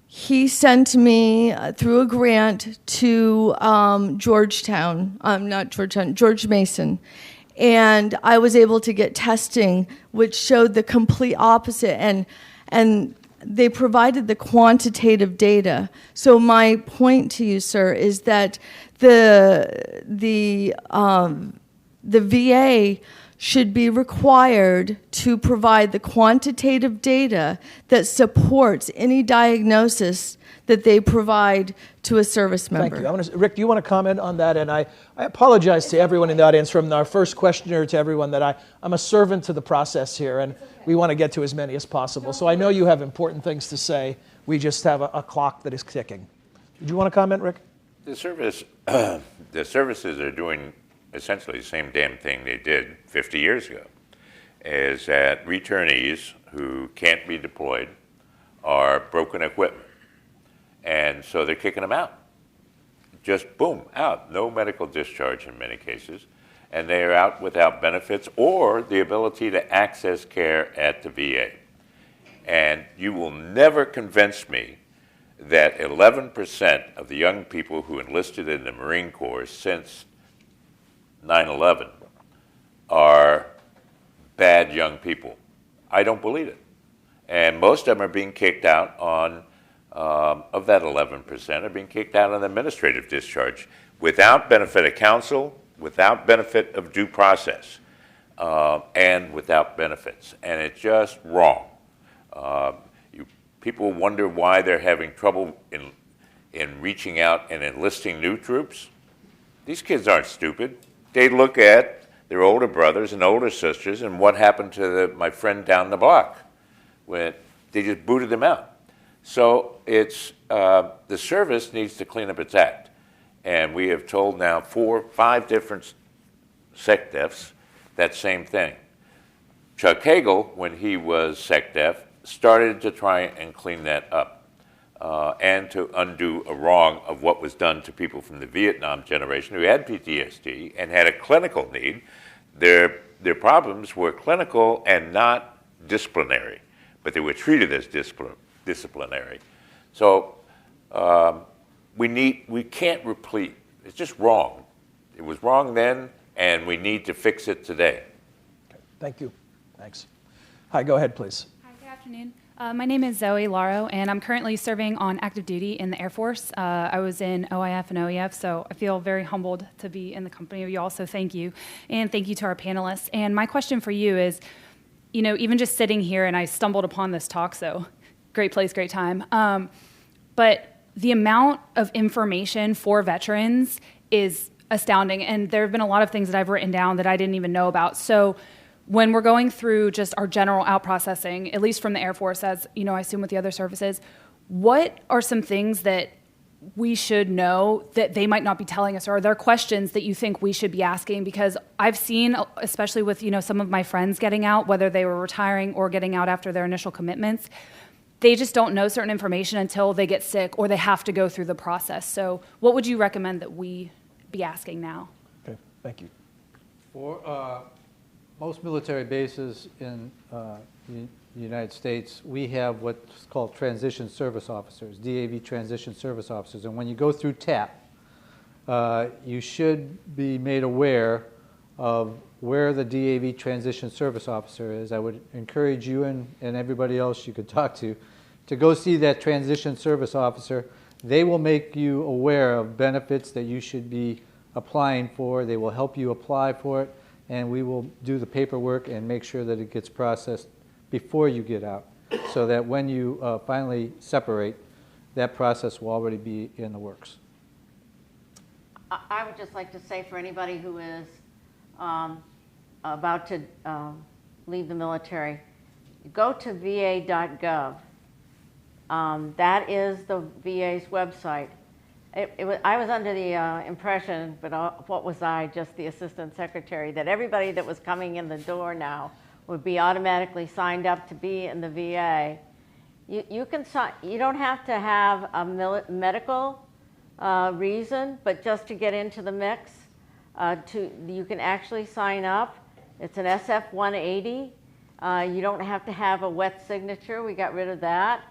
he sent me through a grant to George Mason. And I was able to get testing, which showed the complete opposite. And they provided the quantitative data. So my point to you, sir, is that the VA should be required to provide the quantitative data that supports any diagnosis that they provide to a service member. Thank you. Rick, do you want to comment on that? And I apologize to everyone in the audience, from our first questioner to everyone, that I'm a servant to the process here, and we want to get to as many as possible. So I know you have important things to say. We just have a clock that is ticking. Do you want to comment, Rick? The services are doing essentially the same damn thing they did 50 years ago, is that returnees who can't be deployed are broken equipment. And so they're kicking them out. Just boom, out. No medical discharge in many cases. And they are out without benefits or the ability to access care at the VA. And you will never convince me that 11% of the young people who enlisted in the Marine Corps since 9/11 are bad young people. I don't believe it. And most of them are being kicked out on, of that 11%, are being kicked out on administrative discharge without benefit of counsel, without benefit of due process, and without benefits. And it's just wrong. People wonder why they're having trouble in reaching out and enlisting new troops. These kids aren't stupid. They look at their older brothers and older sisters, and what happened to my friend down the block when they just booted them out. So it's the service needs to clean up its act, and we have told now 4 or 5 different SecDefs that same thing. Chuck Hagel, when he was SecDef, started to try and clean that up and to undo a wrong of what was done to people from the Vietnam generation who had PTSD and had a clinical need. Their problems were clinical and not disciplinary, but they were treated as disciplinary. So we can't repeat. It's just wrong. It was wrong then, and we need to fix it today. Okay. Thank you. Thanks. Hi, go ahead, please. Hi, good afternoon. My name is Zoe Laro, and I'm currently serving on active duty in the Air Force. I was in OIF and OEF, so I feel very humbled to be in the company of you all, so thank you. And thank you to our panelists. And my question for you is, you know, even just sitting here, and I stumbled upon this talk, so great place, great time. But the amount of information for veterans is astounding, and there have been a lot of things that I've written down that I didn't even know about. So when we're going through just our general out-processing, at least from the Air Force, as you know, I assume with the other services, what are some things that we should know that they might not be telling us? Or are there questions that you think we should be asking? Because I've seen, especially with, you know, some of my friends getting out, whether they were retiring or getting out after their initial commitments, they just don't know certain information until they get sick or they have to go through the process. So what would you recommend that we be asking now? Okay, thank you. For most military bases in the United States, we have what's called transition service officers, DAV transition service officers. And when you go through TAP, you should be made aware of where the DAV transition service officer is. I would encourage you and everybody else you could talk to go see that transition service officer. They will make you aware of benefits that you should be applying for. They will help you apply for it, and we will do the paperwork and make sure that it gets processed before you get out, so that when you finally separate, that process will already be in the works. I would just like to say for anybody who is about to leave the military, go to va.gov. That is the VA's website. I was under the impression, but what was I, just the assistant secretary, that everybody that was coming in the door now would be automatically signed up to be in the VA. You don't have to have a medical reason, but just to get into the mix, you can actually sign up. It's an SF 180. You don't have to have a wet signature. We got rid of that.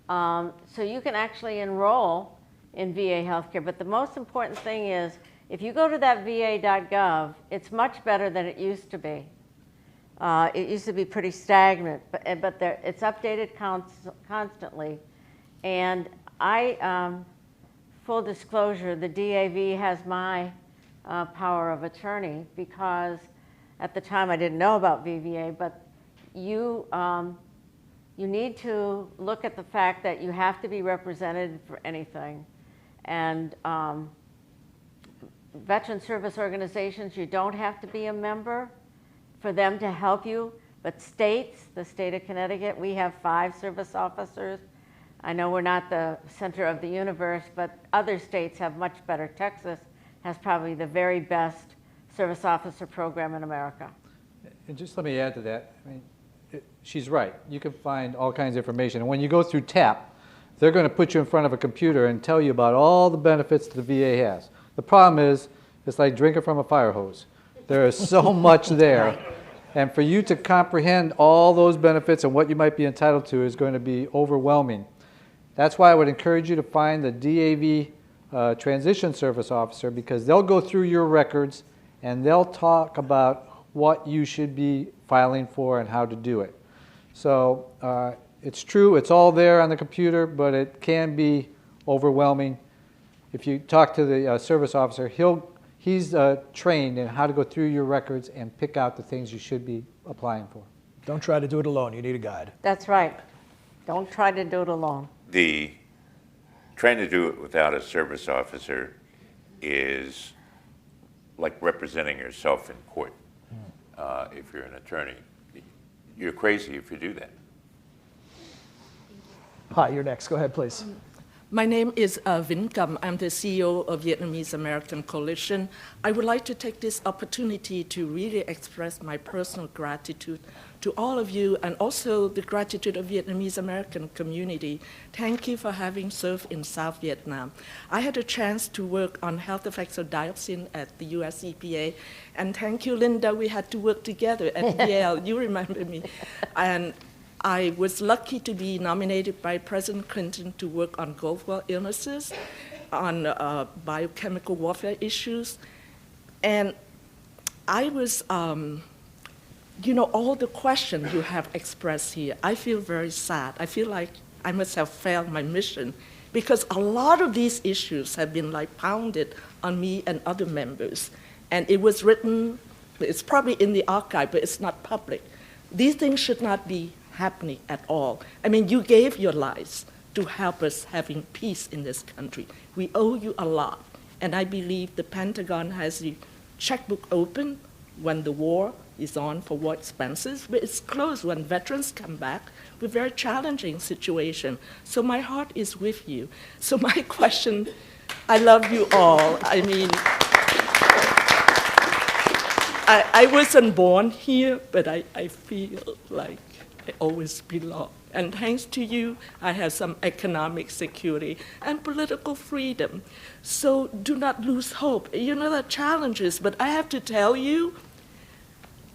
So you can actually enroll in VA healthcare. But the most important thing is, if you go to that va.gov, it's much better than it used to be. It used to be pretty stagnant, but it's updated constantly. And full disclosure, the DAV has my power of attorney, because at the time I didn't know about VVA, but you need to look at the fact that you have to be represented for anything. And veteran service organizations, you don't have to be a member for them to help you. But states, the state of Connecticut, we have 5 service officers. I know we're not the center of the universe, but other states have much better. Texas has probably the very best service officer program in America. And just let me add to that. I mean, she's right. You can find all kinds of information. And when you go through TAP, they're going to put you in front of a computer and tell you about all the benefits the VA has. The problem is, it's like drinking from a fire hose. There is so much there. And for you to comprehend all those benefits and what you might be entitled to is going to be overwhelming. That's why I would encourage you to find the DAV Transition Service Officer, because they'll go through your records and they'll talk about what you should be filing for and how to do it. So it's true, it's all there on the computer, but it can be overwhelming. If you talk to the service officer, he's trained in how to go through your records and pick out the things you should be applying for. Don't try to do it alone. You need a guide. That's right. Don't try to do it alone. Trying to do it without a service officer is like representing yourself in court. if you're an attorney. You're crazy if you do that. Hi, you're next. Go ahead, please. My name is Vinh Cam. I'm the CEO of Vietnamese American Coalition. I would like to take this opportunity to really express my personal gratitude to all of you and also the gratitude of Vietnamese American community. Thank you for having served in South Vietnam. I had a chance to work on health effects of dioxin at the US EPA, and thank you, Linda, we had to work together at Yale. You remember me. And I was lucky to be nominated by President Clinton to work on Gulf War illnesses, on biochemical warfare issues. And I was, all the questions you have expressed here, I feel very sad. I feel like I must have failed my mission because a lot of these issues have been like pounded on me and other members. And it was written, it's probably in the archive, but it's not public. These things should not be happening at all. I mean, you gave your lives to help us having peace in this country. We owe you a lot. And I believe the Pentagon has the checkbook open when the war is on for war expenses, but it's closed when veterans come back with very challenging situation. So my heart is with you. So my question, I love you all. I mean, I wasn't born here, but I feel like I always belong. And thanks to you, I have some economic security and political freedom. So do not lose hope. You know, there are challenges, but I have to tell you,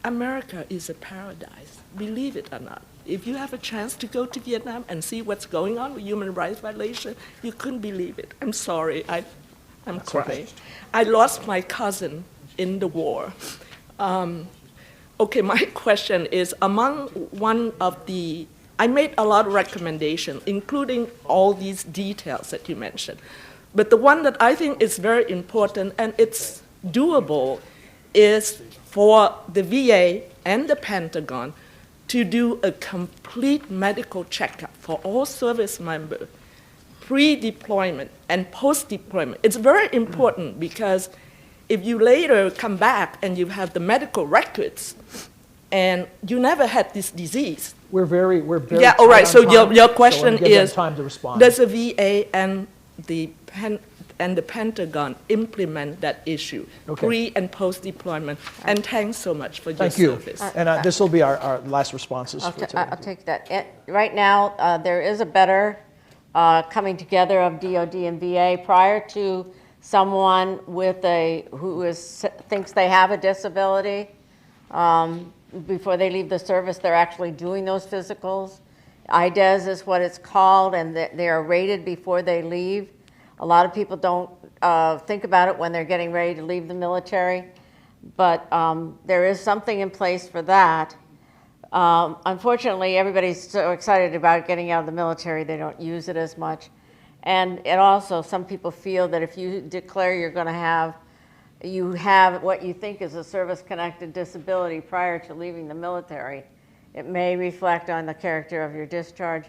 America is a paradise, believe it or not. If you have a chance to go to Vietnam and see what's going on with human rights violation, you couldn't believe it. I'm sorry, I'm crying. I lost my cousin in the war. Okay, my question is, among one of the, I made a lot of recommendations, including all these details that you mentioned. But the one that I think is very important and it's doable is for the VA and the Pentagon to do a complete medical checkup for all service members, pre-deployment and post-deployment. It's very important because if you later come back and you have the medical records and you never had this disease. We're very yeah, all right, so time, your question so is, time to respond. does the VA and the Pentagon implement that issue, Okay. pre and post-deployment? And thanks so much for your Thank you. service. And this will be our last responses. for today. I'll take that. Right now, there is a better coming together of DOD and VA prior to someone with thinks they have a disability. Before they leave the service, they're actually doing those physicals. IDES is what it's called, and they are rated before they leave. A lot of people don't think about it when they're getting ready to leave the military, but there is something in place for that. Unfortunately, everybody's so excited about getting out of the military, they don't use it as much. And it also, some people feel that if you declare you have what you think is a service-connected disability prior to leaving the military, it may reflect on the character of your discharge,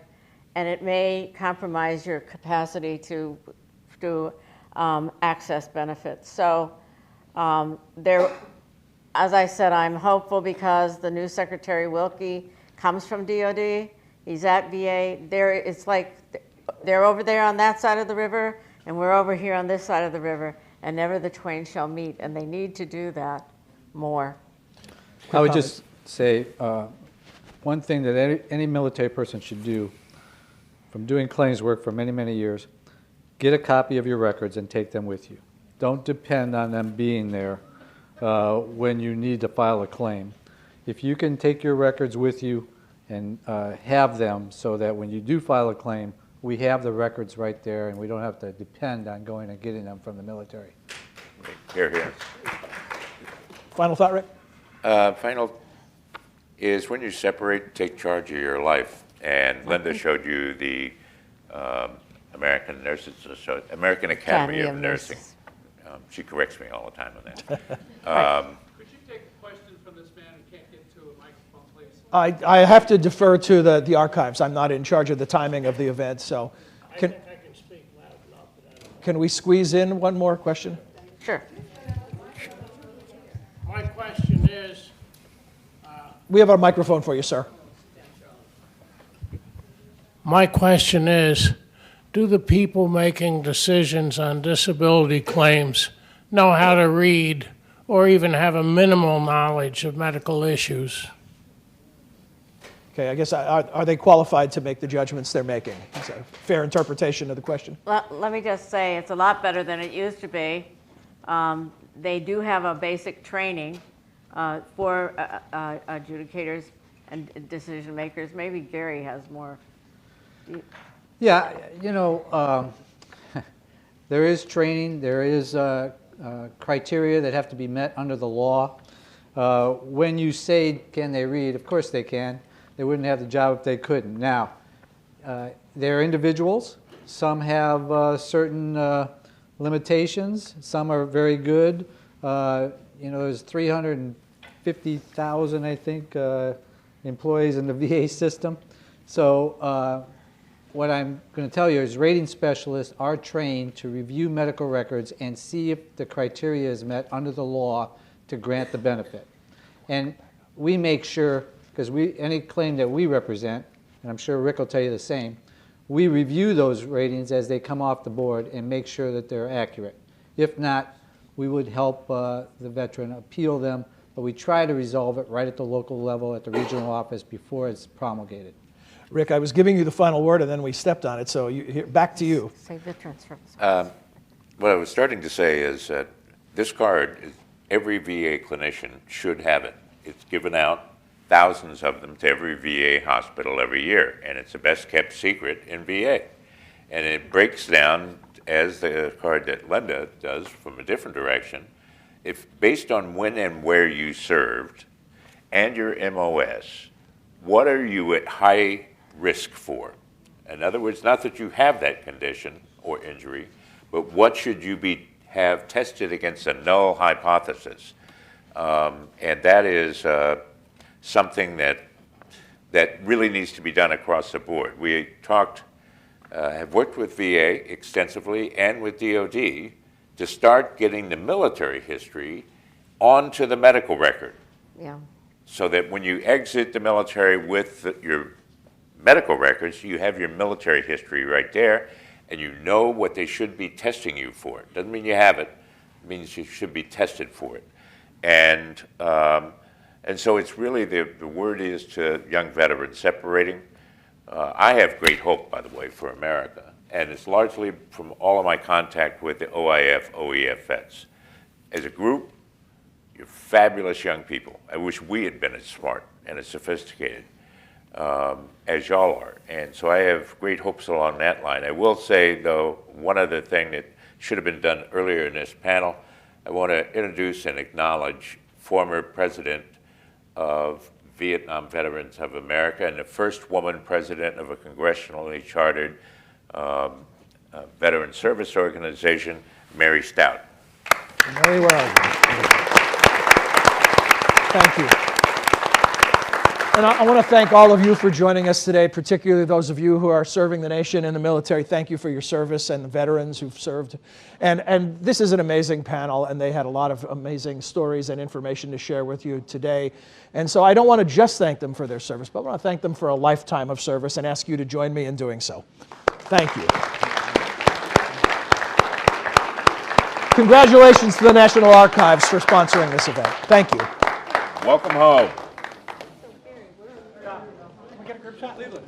and it may compromise your capacity to access benefits. So as I said, I'm hopeful because the new Secretary Wilkie comes from DOD. He's at VA. It's like they're over there on that side of the river, and we're over here on this side of the river, and never the twain shall meet, and they need to do that more. I would just say one thing that any military person should do from doing claims work for many, many years, get a copy of your records and take them with you. Don't depend on them being there when you need to file a claim. If you can take your records with you and have them so that when you do file a claim, we have the records right there and we don't have to depend on going and getting them from the military. Here. Final thought, Rick? Final is when you separate, take charge of your life. And Linda showed you the American Academy of Nursing. She corrects me all the time on that. Could you take a question from this man who can't get to a microphone, please? I have to defer to the archives. I'm not in charge of the timing of the event, so I can speak loud enough, but I don't know. can we squeeze in one more question? Sure. My question is, We have a microphone for you, sir. My question is, do the people making decisions on disability claims know how to read or even have a minimal knowledge of medical issues? Okay, I guess, are they qualified to make the judgments they're making? Is that a fair interpretation of the question? Let me just say, it's a lot better than it used to be. They do have a basic training for adjudicators and decision makers. Maybe Gary has more. Yeah, there is training, there is criteria that have to be met under the law. When you say, can they read? Of course they can. They wouldn't have the job if they couldn't. Now, they're individuals. Some have certain limitations. Some are very good. There's 350,000, I think, employees in the VA system. So what I'm going to tell you is rating specialists are trained to review medical records and see if the criteria is met under the law to grant the benefit. And we make sure, because any claim that we represent, and I'm sure Rick will tell you the same, we review those ratings as they come off the board and make sure that they're accurate. If not, we would help the veteran appeal them, but we try to resolve it right at the local level at the regional office before it's promulgated. Rick, I was giving you the final word and then we stepped on it, so back to you. Say veterans first. What I was starting to say is that this card, every VA clinician should have it. It's given out, thousands of them, to every VA hospital every year, and it's the best kept secret in VA. And it breaks down, as the card that Linda does from a different direction, if based on when and where you served and your MOS, what are you at high risk for? In other words, not that you have that condition or injury, but what should you have tested against a null hypothesis? And that is something that really needs to be done across the board. We have worked with VA extensively and with DOD to start getting the military history onto the medical record. Yeah. So that when you exit the military with your medical records, you have your military history right there, and you know what they should be testing you for. It doesn't mean you have it. It means you should be tested for it. And so it's really, the word is to young veterans separating. I have great hope, by the way, for America, and it's largely from all of my contact with the OIF, OEF vets. As a group, you're fabulous young people. I wish we had been as smart and as sophisticated as y'all are. And so I have great hopes along that line. I will say, though, one other thing that should have been done earlier in this panel, I want to introduce and acknowledge former president of Vietnam Veterans of America and the first woman president of a congressionally chartered veteran service organization, Mary Stout. Very well. Thank you. And I want to thank all of you for joining us today, particularly those of you who are serving the nation in the military. Thank you for your service, and the veterans who've served. And this is an amazing panel, and they had a lot of amazing stories and information to share with you today. And so I don't want to just thank them for their service, but I want to thank them for a lifetime of service and ask you to join me in doing so. Thank you. Congratulations to the National Archives for sponsoring this event. Thank you. Welcome home. Can we get a group shot? Leland.